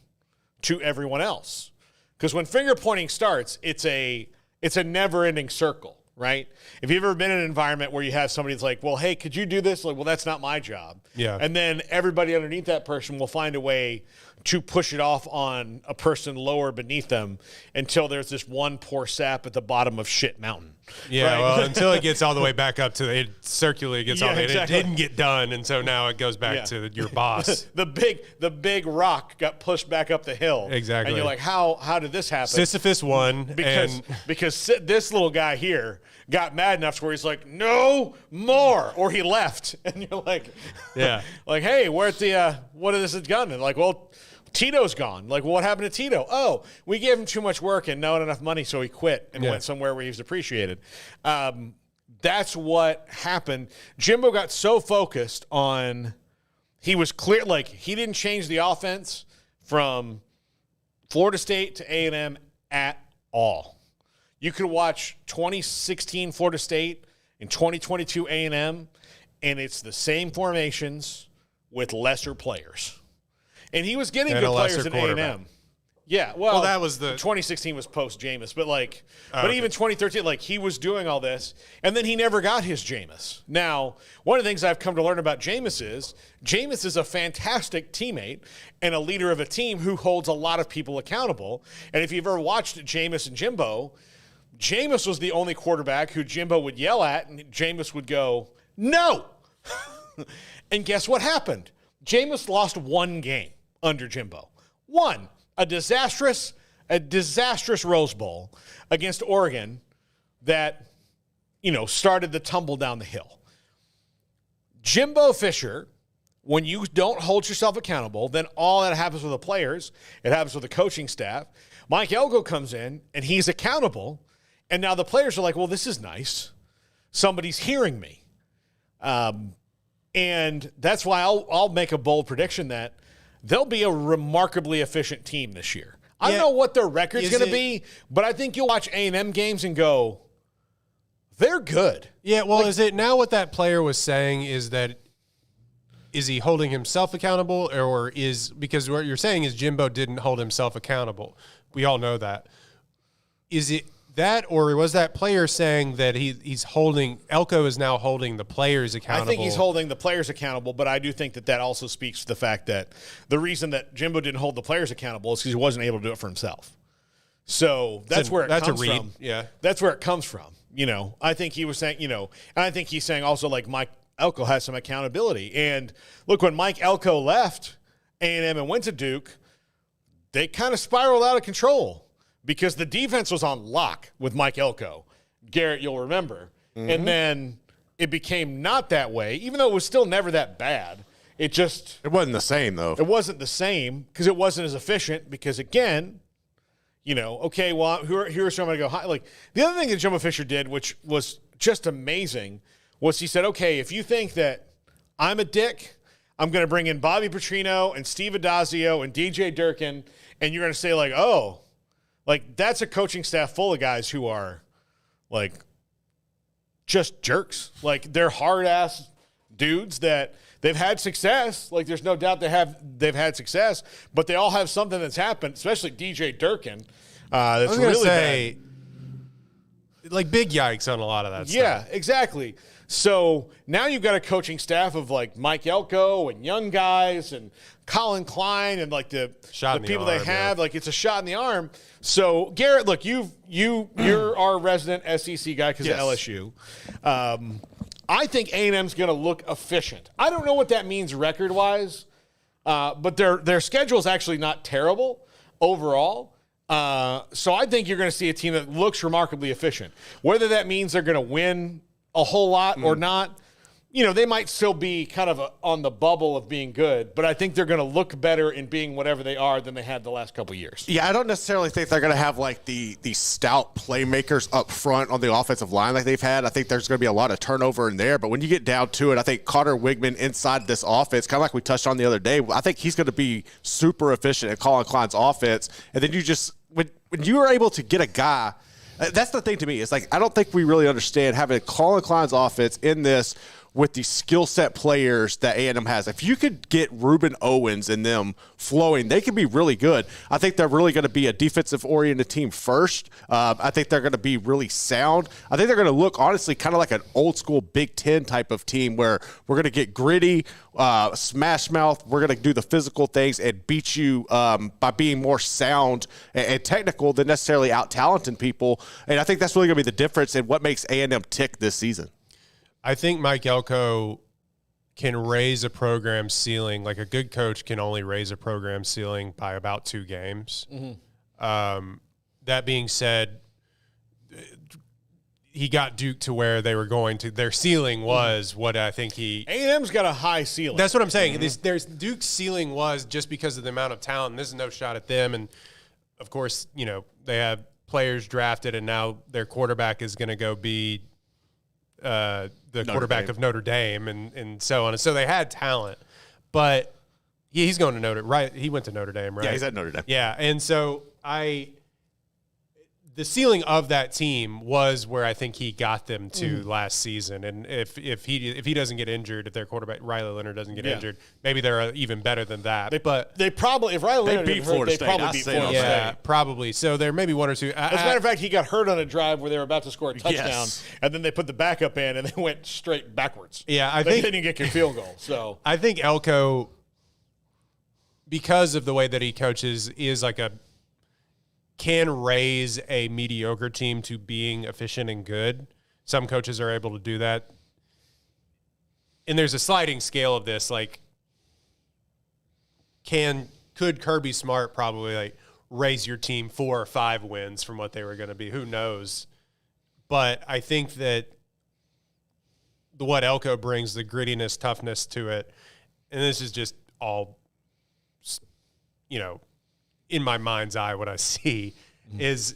to everyone else. Because when finger pointing starts, it's a never-ending circle, right? If you've ever been in an environment where you have somebody that's like, well, hey, could you do this? Like, well, that's not my job. Yeah. And then everybody underneath that person will find a way to push it off on a person lower beneath them until there's this one poor sap at the bottom of shit mountain. Yeah, right? well, until it gets all the way back up to it circularly gets all the way. Exactly. It didn't get done, and so now it goes back to your boss. the big rock got pushed back up the hill. Exactly. And you're like, how did this happen? Sisyphus won. Because this little guy here got mad enough to where he's like, no more, or he left. And you're like, yeah, like, hey, where at the what is this gun? And like, well, Tito's gone. Like, well, what happened to Tito? Oh, we gave him too much work and not enough money, so he quit and went somewhere where he was appreciated. That's what happened. Jimbo got so focused on, he was clear, like, he didn't change the offense from Florida State to A&M at all. You could watch 2016 Florida State and 2022 A&M, and it's the same formations with lesser players. And he was getting and good players at A&M. Yeah, well, that was the 2016 was post Jameis, but like, but even 2013, like he was doing all this, and then he never got his Jameis. Now, one of the things I've come to learn about Jameis is a fantastic teammate and a leader of a team who holds a lot of people accountable. And if you've ever watched Jameis and Jimbo, Jameis was the only quarterback who Jimbo would yell at, and Jameis would go, no. And guess what happened? Jameis lost one game under Jimbo. One, a disastrous Rose Bowl against Oregon that, started the tumble down the hill. Jimbo Fisher, when you don't hold yourself accountable, then all that happens with the players, it happens with the coaching staff. Mike Elko comes in, and he's accountable, and now the players are like, well, this is nice. Somebody's hearing me. And that's why I'll make a bold prediction that they'll be a remarkably efficient team this year. I don't know what their record's going to be, but I think you'll watch A&M games and go, they're good. Yeah, well, is it now what that player was saying is that is he holding himself accountable or because what you're saying is Jimbo didn't hold himself accountable. We all know that. Is it that, or was that player saying that he's holding – Elko is now holding the players accountable? I think he's holding the players accountable, but I do think that also speaks to the fact that the reason that Jimbo didn't hold the players accountable is because he wasn't able to do it for himself. So that's where it comes from. Yeah. That's where it comes from. I think he was saying, and I think he's saying also like Mike Elko has some accountability. And look, when Mike Elko left A&M and went to Duke, they kind of spiraled out of control. Because the defense was on lock with Mike Elko. Garrett, you'll remember. Mm-hmm. And then it became not that way, even though it was still never that bad. It wasn't the same, though. It wasn't the same because it wasn't as efficient because, again, okay, well, here's where I'm going to go high. Like, the other thing that Jimbo Fisher did, which was just amazing, was he said, okay, if you think that I'm a dick, I'm going to bring in Bobby Petrino and Steve Addazio and DJ Durkin, and you're going to say, like, oh, like, that's a coaching staff full of guys who are, like, just jerks. Like, they're hard-ass dudes that they've had success. Like, there's no doubt they've had success, but they all have something that's happened, especially DJ Durkin. That's really bad. Like, big yikes on a lot of that stuff. Yeah, exactly. So now you've got a coaching staff of, like, Mike Elko and young guys and Colin Klein and, like, the people they have. Yeah. Like, it's a shot in the arm. So, Garrett, look, you're our resident SEC guy because of LSU. I think A&M's going to look efficient. I don't know what that means record-wise, but their schedule is actually not terrible overall. So I think you're going to see a team that looks remarkably efficient. Whether that means they're going to win a whole lot or not, they might still be kind of on the bubble of being good, but I think they're going to look better in being whatever they are than they had the last couple of years. Yeah, I don't necessarily think they're going to have like the stout playmakers up front on the offensive line like they've had. I think there's going to be a lot of turnover in there, but when you get down to it, I think Carter Wigman inside this offense, kind of like we touched on the other day, I think he's going to be super efficient at Colin Klein's offense. And then when you are able to get a guy, that's the thing to me. It's like I don't think we really understand having Colin Klein's offense in this with the skill set players that A&M has. If you could get Ruben Owens and them flowing, they could be really good. I think they're really going to be a defensive-oriented team first. I think they're going to be really sound. I think they're going to look, honestly, kind of like an old-school Big Ten type of team where we're going to get gritty, smash mouth. We're going to do the physical things and beat you by being more sound and technical than necessarily out-talenting people. And I think that's really going to be the difference in what makes A&M tick this season. I think Mike Elko can raise a program ceiling. Like a good coach can only raise a program ceiling by about 2 games. Mm-hmm. That being said, he got Duke to where they were going to. Their ceiling was what I think A&M's got a high ceiling. That's what I'm saying. Mm-hmm. Duke's ceiling was just because of the amount of talent. And this is no shot at them. And, of course, they have players drafted, and now their quarterback is going to go be the quarterback of Notre Dame and so on. And so they had talent, but he's going to Notre Dame, right? He went to Notre Dame, right? Yeah, he's at Notre Dame. Yeah. And so the ceiling of that team was where I think he got them to last season. And if he doesn't get injured, if their quarterback Riley Leonard doesn't get injured, maybe they're even better than that. They probably, if Riley Leonard beat Florida State, they probably beat Florida State. Yeah, probably. So there may be 1 or 2. As a matter of fact, he got hurt on a drive where they were about to score a touchdown, and then they put the backup in, and they went straight backwards. Yeah, I think think they didn't get your field goal. So I think Elko, because of the way that he coaches, is like can raise a mediocre team to being efficient and good. Some coaches are able to do that. And there's a sliding scale of this. Like, could Kirby Smart probably raise your team 4 or 5 wins from what they were going to be? Who knows? But I think that what Elko brings, the grittiness, toughness to it, and this is just all, in my mind's eye, what I see is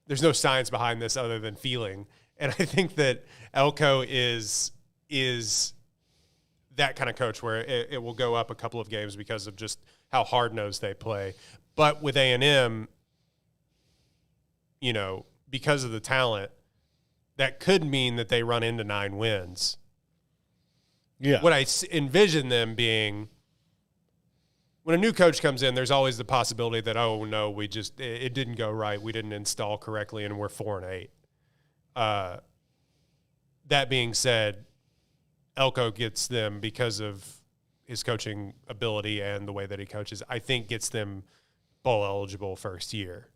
there's no science behind this other than feeling. And I think that Elko is that kind of coach where it will go up a couple of games because of just how hard-nosed they play. But with A&M, because of the talent, that could mean that they run into 9 wins. Yeah. What I envision them being, when a new coach comes in, there's always the possibility that, oh, no, it didn't go right. We didn't install correctly, and we're 4-8. That being said, Elko gets them because of his coaching ability and the way that he coaches, I think gets them bowl eligible first year.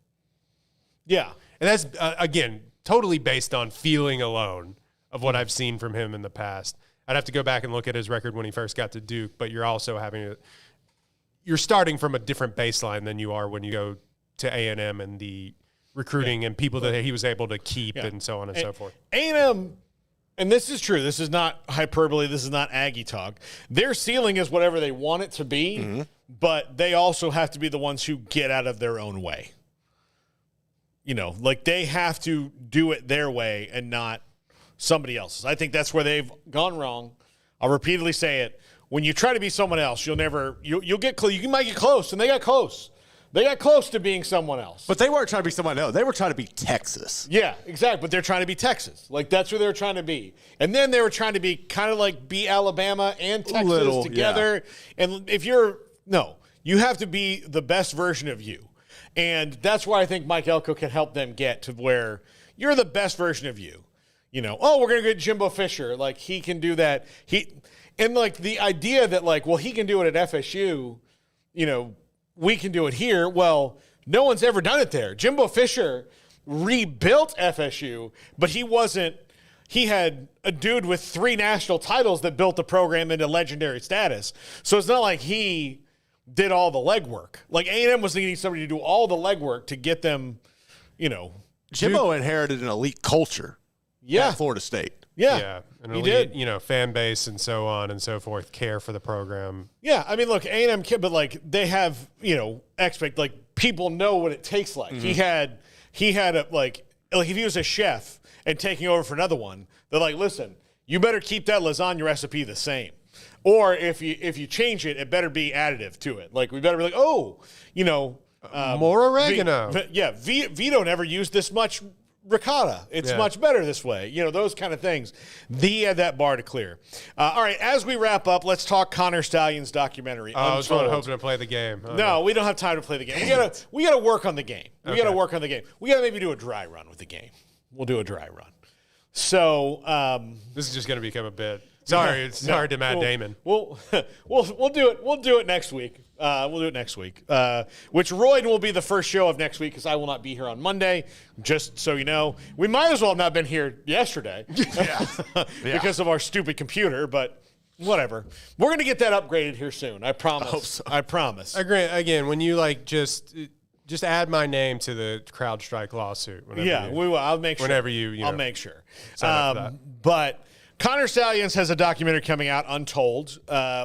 Yeah. And that's, again, totally based on feeling alone of what I've seen from him in the past. I'd have to go back and look at his record when he first got to Duke, but you're also you're starting from a different baseline than you are when you go to A&M and the recruiting and people that he was able to keep and so on and so forth. A&M, and this is true, this is not hyperbole, this is not Aggie talk. Their ceiling is whatever they want it to be, but they also have to be the ones who get out of their own way. They have to do it their way and not somebody else's. I think that's where they've gone wrong. I'll repeatedly say it. When you try to be someone else, you'll get close. You might get close, and they got close. They got close to being someone else. But they weren't trying to be someone else. They were trying to be Texas. Yeah, exactly. But they're trying to be Texas. That's who they were trying to be. And then they were trying to be kind of be Alabama and Texas together. Yeah. And you have to be the best version of you. And that's why I think Mike Elko can help them get to where you're the best version of you. We're going to get Jimbo Fisher. He can do that. The idea that, he can do it at FSU, we can do it here. Well, no one's ever done it there. Jimbo Fisher rebuilt FSU, but he had a dude with 3 national titles that built the program into legendary status. So it's not like he did all the legwork. A&M was needing somebody to do all the legwork to get them, Jimbo inherited an elite culture at Florida State. Yeah, an elite, fan base and so on and so forth, care for the program. Yeah, I mean, look, A&M, but they have, people know what it tastes like. He had if he was a chef and taking over for another one, they're like, listen, you better keep that lasagna recipe the same. Or if you change it, it better be additive to it. We better be more oregano. Vito never used this much ricotta. It's much better this way. Those kind of things. He had that bar to clear. All right, as we wrap up, let's talk Connor Stallions documentary. I was hoping to play the game. No, we don't have time to play the game. We gotta work on the game. We gotta work on the game. We gotta maybe do a dry run with the game. We'll do a dry run. So this is just gonna become a bit. Sorry to Matt Damon. We'll do it. We'll do it next week. We'll do it next week. Which Royd will be the first show of next week because I will not be here on Monday. Just so you know, we might as well have not been here yesterday because of our stupid computer. But whatever, we're gonna get that upgraded here soon. I promise. I hope so. I promise. Again, when you just add my name to the CrowdStrike lawsuit. We will. I'll make sure. Whenever you I'll make sure. Sign up for that. But Connor Stallions has a documentary coming out, Untold,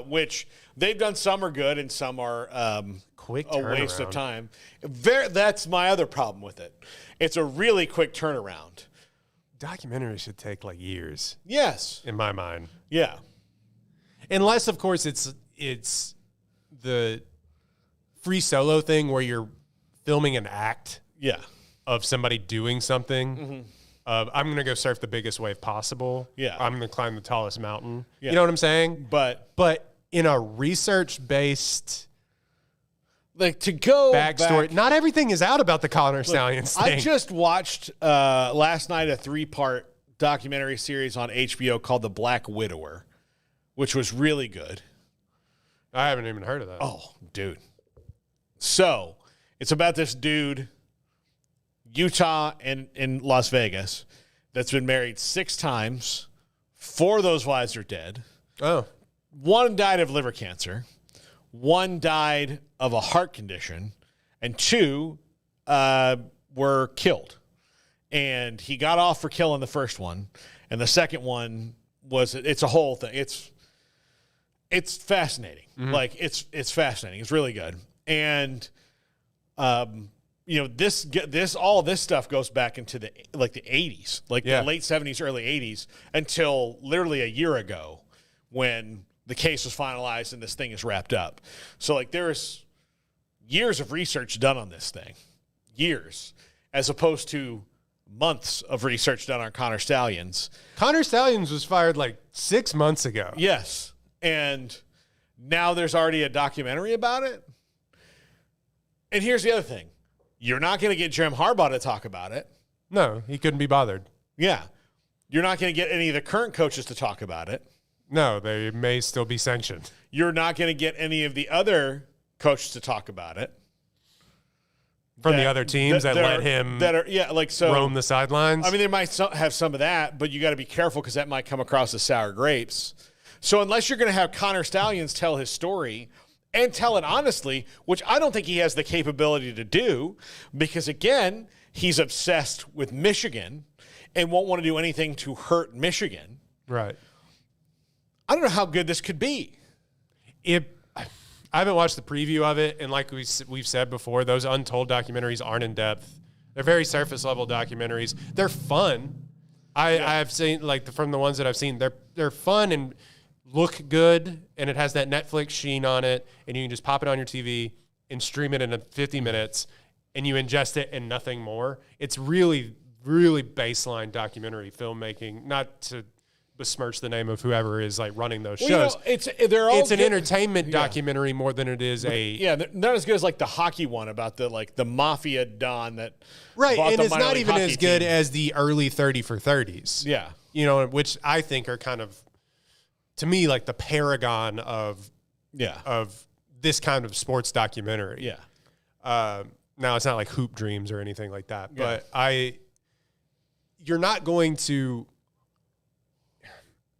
which they've done. Some are good and some are a waste of time. That's my other problem with it. It's a really quick turnaround. Documentaries should take years. Yes. In my mind. Yeah. Unless, of course, it's the free solo thing where you're filming an act of somebody doing something. I'm going to go surf the biggest wave possible. Yeah. I'm going to climb the tallest mountain. Yeah. You know what I'm saying? But in a research-based to go backstory, back, not everything is out about the Connor Stallions thing. I just watched last night a 3-part documentary series on HBO called The Black Widower, which was really good. I haven't even heard of that. Oh, dude. So it's about this dude, Utah and in Las Vegas, that's been married 6 times. 4 of those wives are dead. Oh. 1 died of liver cancer. 1 died of a heart condition. And 2 were killed. And he got off for killing the first one. And the second one it's a whole thing. It's fascinating. It's fascinating. It's really good. And all this stuff goes back into the 80s, the late 70s, early 80s, until literally a year ago when the case was finalized and this thing is wrapped up. So there's years of research done on this thing. Years. As opposed to months of research done on Connor Stallions. Connor Stallions was fired like 6 months ago. Yes. And now there's already a documentary about it. And here's the other thing. You're not going to get Jim Harbaugh to talk about it. No, he couldn't be bothered. Yeah. You're not going to get any of the current coaches to talk about it. No, they may still be sanctioned. You're not going to get any of the other coaches to talk about it. From the other teams that let him roam the sidelines? I mean, they might have some of that, but you got to be careful because that might come across as sour grapes. So unless you're going to have Connor Stallions tell his story and tell it honestly, which I don't think he has the capability to do because, again, he's obsessed with Michigan and won't want to do anything to hurt Michigan. Right. I don't know how good this could be. I haven't watched the preview of it, and like we've said before, those Untold documentaries aren't in depth. They're very surface level documentaries. They're fun. I've seen from the ones that I've seen, they're fun and look good, and it has that Netflix sheen on it, and you can just pop it on your TV and stream it in 50 minutes, and you ingest it and nothing more. It's really, really baseline documentary filmmaking, not to besmirch the name of whoever is like running those shows. It's an entertainment documentary more than it is they're not as good as like the hockey one about the mafia don that and it's not even as good as the early 30 for 30s. Yeah, which I think are kind of, to me, like the paragon of this kind of sports documentary. Yeah. Now it's not like Hoop Dreams or anything like that, but you're not going to.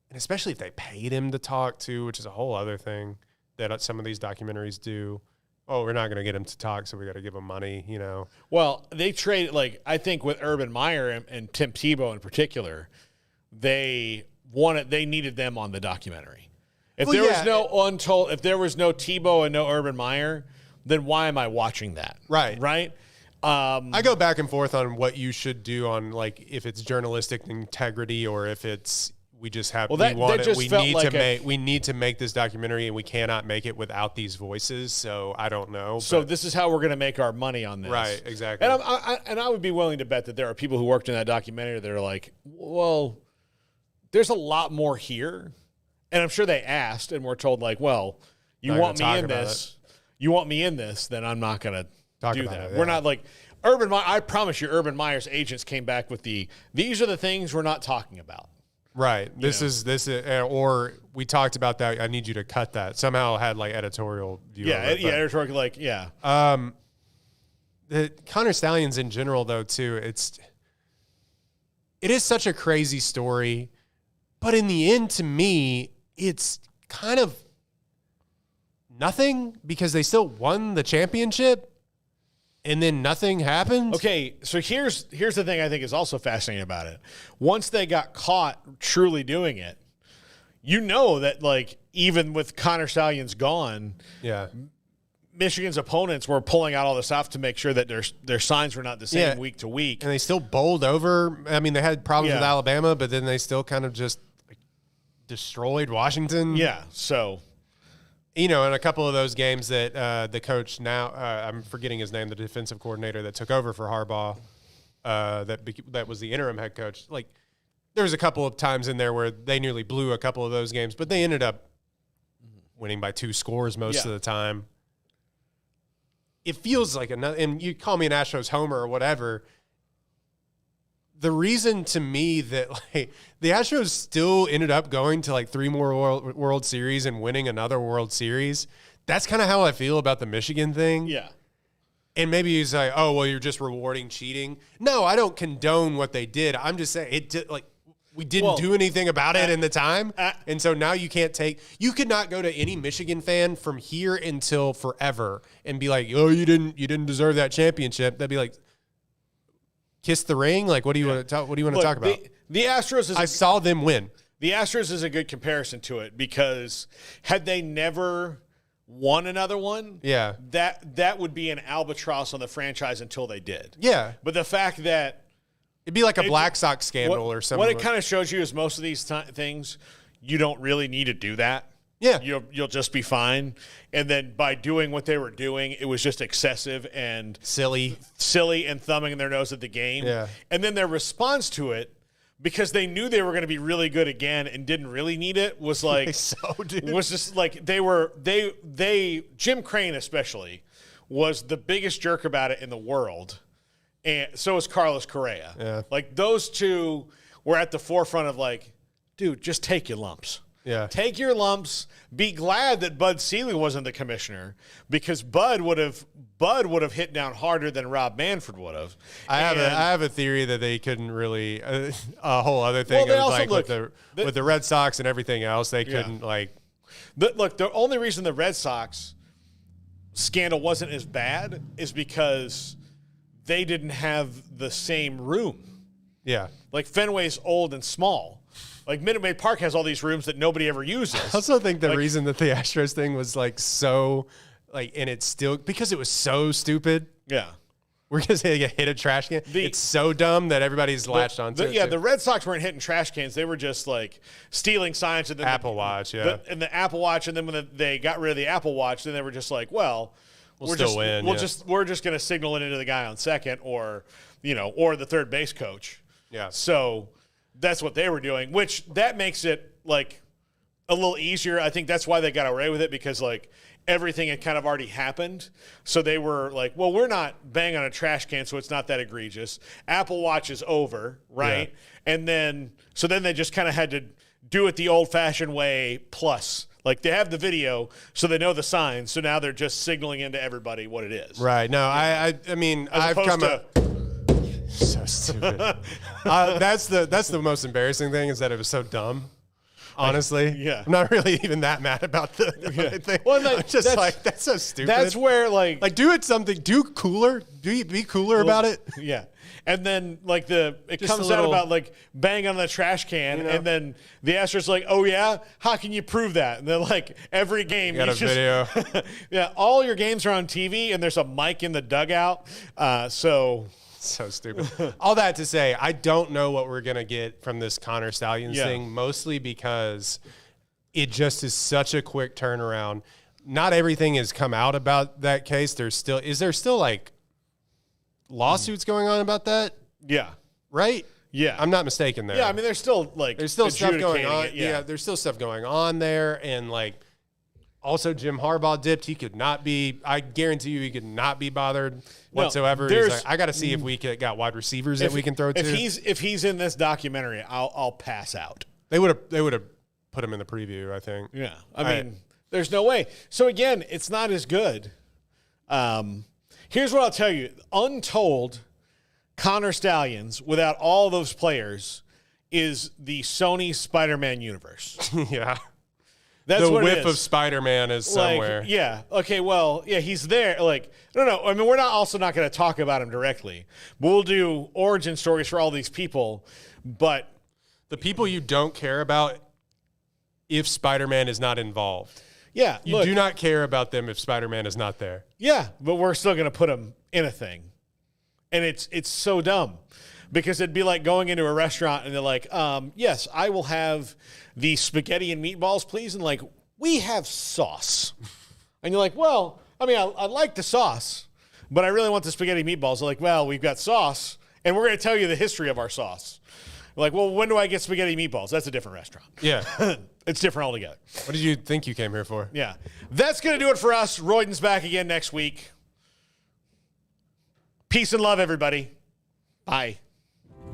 And especially if they paid him to talk to, which is a whole other thing that some of these documentaries do. Oh, we're not going to get him to talk, so we got to give him money, Well, they traded, I think with Urban Meyer and Tim Tebow in particular, they needed them on the documentary. If there was no Tebow and no Urban Meyer, then why am I watching that? Right. Right? I go back and forth on what you should do on, if it's journalistic integrity or if it's, we just have we need to make this documentary and we cannot make it without these voices. So I don't know. So this is how we're going to make our money on this. Right, exactly. And I would be willing to bet that there are people who worked in that documentary that are like, well, there's a lot more here. And I'm sure they asked and were told you want me in this. You want me in this, then I'm not going to do that. We're not like Urban Meyer. I promise you Urban Meyer's agents came back with these are the things we're not talking about. Right. This is, or we talked about that. I need you to cut that. Somehow had editorial view. Editorial, The Connor Stallions in general, though, too. It is such a crazy story, but in the end, to me, it's kind of nothing because they still won the championship. And then nothing happens? Okay, so here's the thing I think is also fascinating about it. Once they got caught truly doing it, that even with Connor Stallions gone, Michigan's opponents were pulling out all the stuff to make sure that their signs were not the same week to week. And they still bowled over. I mean, they had problems with Alabama, but then they still kind of just destroyed Washington. Yeah, so... in a couple of those games that the coach now, I'm forgetting his name, the defensive coordinator that took over for Harbaugh, that was the interim head coach. There was a couple of times in there where they nearly blew a couple of those games, but they ended up winning by 2 scores most of the time. It feels like and you call me an Astros homer or whatever. The reason to me that the Astros still ended up going to 3 more World Series and winning another World Series, that's kind of how I feel about the Michigan thing. Yeah. And maybe he's like, oh, well, you're just rewarding cheating. No, I don't condone what they did. I'm just saying we didn't do anything about it in the time. And so now you could not go to any Michigan fan from here until forever and be like, oh, you didn't deserve that championship. They'd be like, kiss the ring? What do you want to talk? What do you want to talk about? The Astros. I saw them win. The Astros is a good comparison to it because had they never won another one, that would be an albatross on the franchise until they did. Yeah, but the fact that it'd be like a Black Sox scandal or something. What it kind of shows you is most of these things you don't really need to do that. Yeah. You'll just be fine. And then by doing what they were doing, it was just excessive and Silly and thumbing their nose at the game. Yeah. And then their response to it, because they knew they were going to be really good again and didn't really need it, was like was just like they Jim Crane especially was the biggest jerk about it in the world. And so was Carlos Correa. Yeah. Like those two were at the forefront of like, dude, just take your lumps. Yeah. Take your lumps. Be glad that Bud Selig wasn't the commissioner, because Bud would have hit down harder than Rob Manfred would have. I have a theory that they couldn't really a whole other thing. Well, It was like with the Red Sox and everything else, they couldn't like. Look, the only reason the Red Sox scandal wasn't as bad is because they didn't have the same room. Yeah. Like Fenway's old and small. Like Minute Maid Park has all these rooms that nobody ever uses. I also think the reason that the Astros thing was like so, like, and it's still because it was so stupid. Yeah. We're going to say they hit a trash can. It's so dumb that everybody's latched onto it. Yeah, the Red Sox weren't hitting trash cans. They were just like stealing signs. And then Apple Watch, yeah. And the Apple Watch. And then when they got rid of the Apple Watch, then they were just like, well, we're just going to signal it into the guy on second or the third base coach. Yeah. So that's what they were doing, which that makes it like a little easier. I think that's why they got away with it, because like everything had kind of already happened. So they were like, well, we're not banging on a trash can, so it's not that egregious. Apple Watch is over, right? Yeah. And then they just kind of had to do it the old-fashioned way plus. Like they have the video, so they know the signs. So now they're just signaling into everybody what it is. Right. No, I mean, I've come up. So stupid. That's the most embarrassing thing, is that it was so dumb. Honestly, yeah. I'm not really even that mad about the thing. Well, I'm just like, that's so stupid. That's where like do cooler. Be cooler about it. Yeah. And then like it Just comes out about like bang on the trash can, and then the Astros like, oh yeah, how can you prove that? And then like every game, you got a video. Yeah, all your games are on TV, and there's a mic in the dugout. So stupid. All that to say, I don't know what we're going to get from this Connor Stallions thing, mostly because it just is such a quick turnaround. Not everything has come out about that case. Is there still like lawsuits going on about that? Yeah. Right? Yeah. I'm not mistaken there. Yeah, I mean, there's still stuff going on. It, yeah, there's still stuff going on there. And like, also, Jim Harbaugh dipped. He could not be. I guarantee you, he could not be bothered whatsoever. He's like, I got to see if we got wide receivers that we can throw to. If he's in this documentary, I'll pass out. They would have put him in the preview, I think. Yeah, I mean, there's no way. So again, it's not as good. Here's what I'll tell you: untold Connor Stallions without all those players is the Sony Spider-Man universe. Yeah. That's the what whip it is. of Spider-Man is somewhere. Like, yeah. Okay. Well, yeah, he's there. Like, no. I mean, we're not going to talk about him directly, but we'll do origin stories for all these people. But the people you don't care about, if Spider-Man is not involved. Yeah. You do not care about them if Spider-Man is not there. Yeah, but we're still going to put him in a thing, and it's so dumb. Because it'd be like going into a restaurant and they're like, yes, I will have the spaghetti and meatballs, please. And like, we have sauce. And you're like, well, I mean, I like the sauce, but I really want the spaghetti meatballs. They're like, well, we've got sauce, and we're going to tell you the history of our sauce. We're like, well, when do I get spaghetti meatballs? That's a different restaurant. Yeah. It's different altogether. What did you think you came here for? Yeah. That's going to do it for us. Royden's back again next week. Peace and love, everybody. Bye.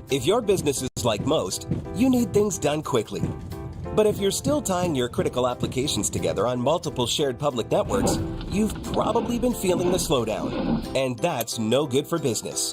If your business is like most, you need things done quickly. But if you're still tying your critical applications together on multiple shared public networks, you've probably been feeling the slowdown. And that's no good for business.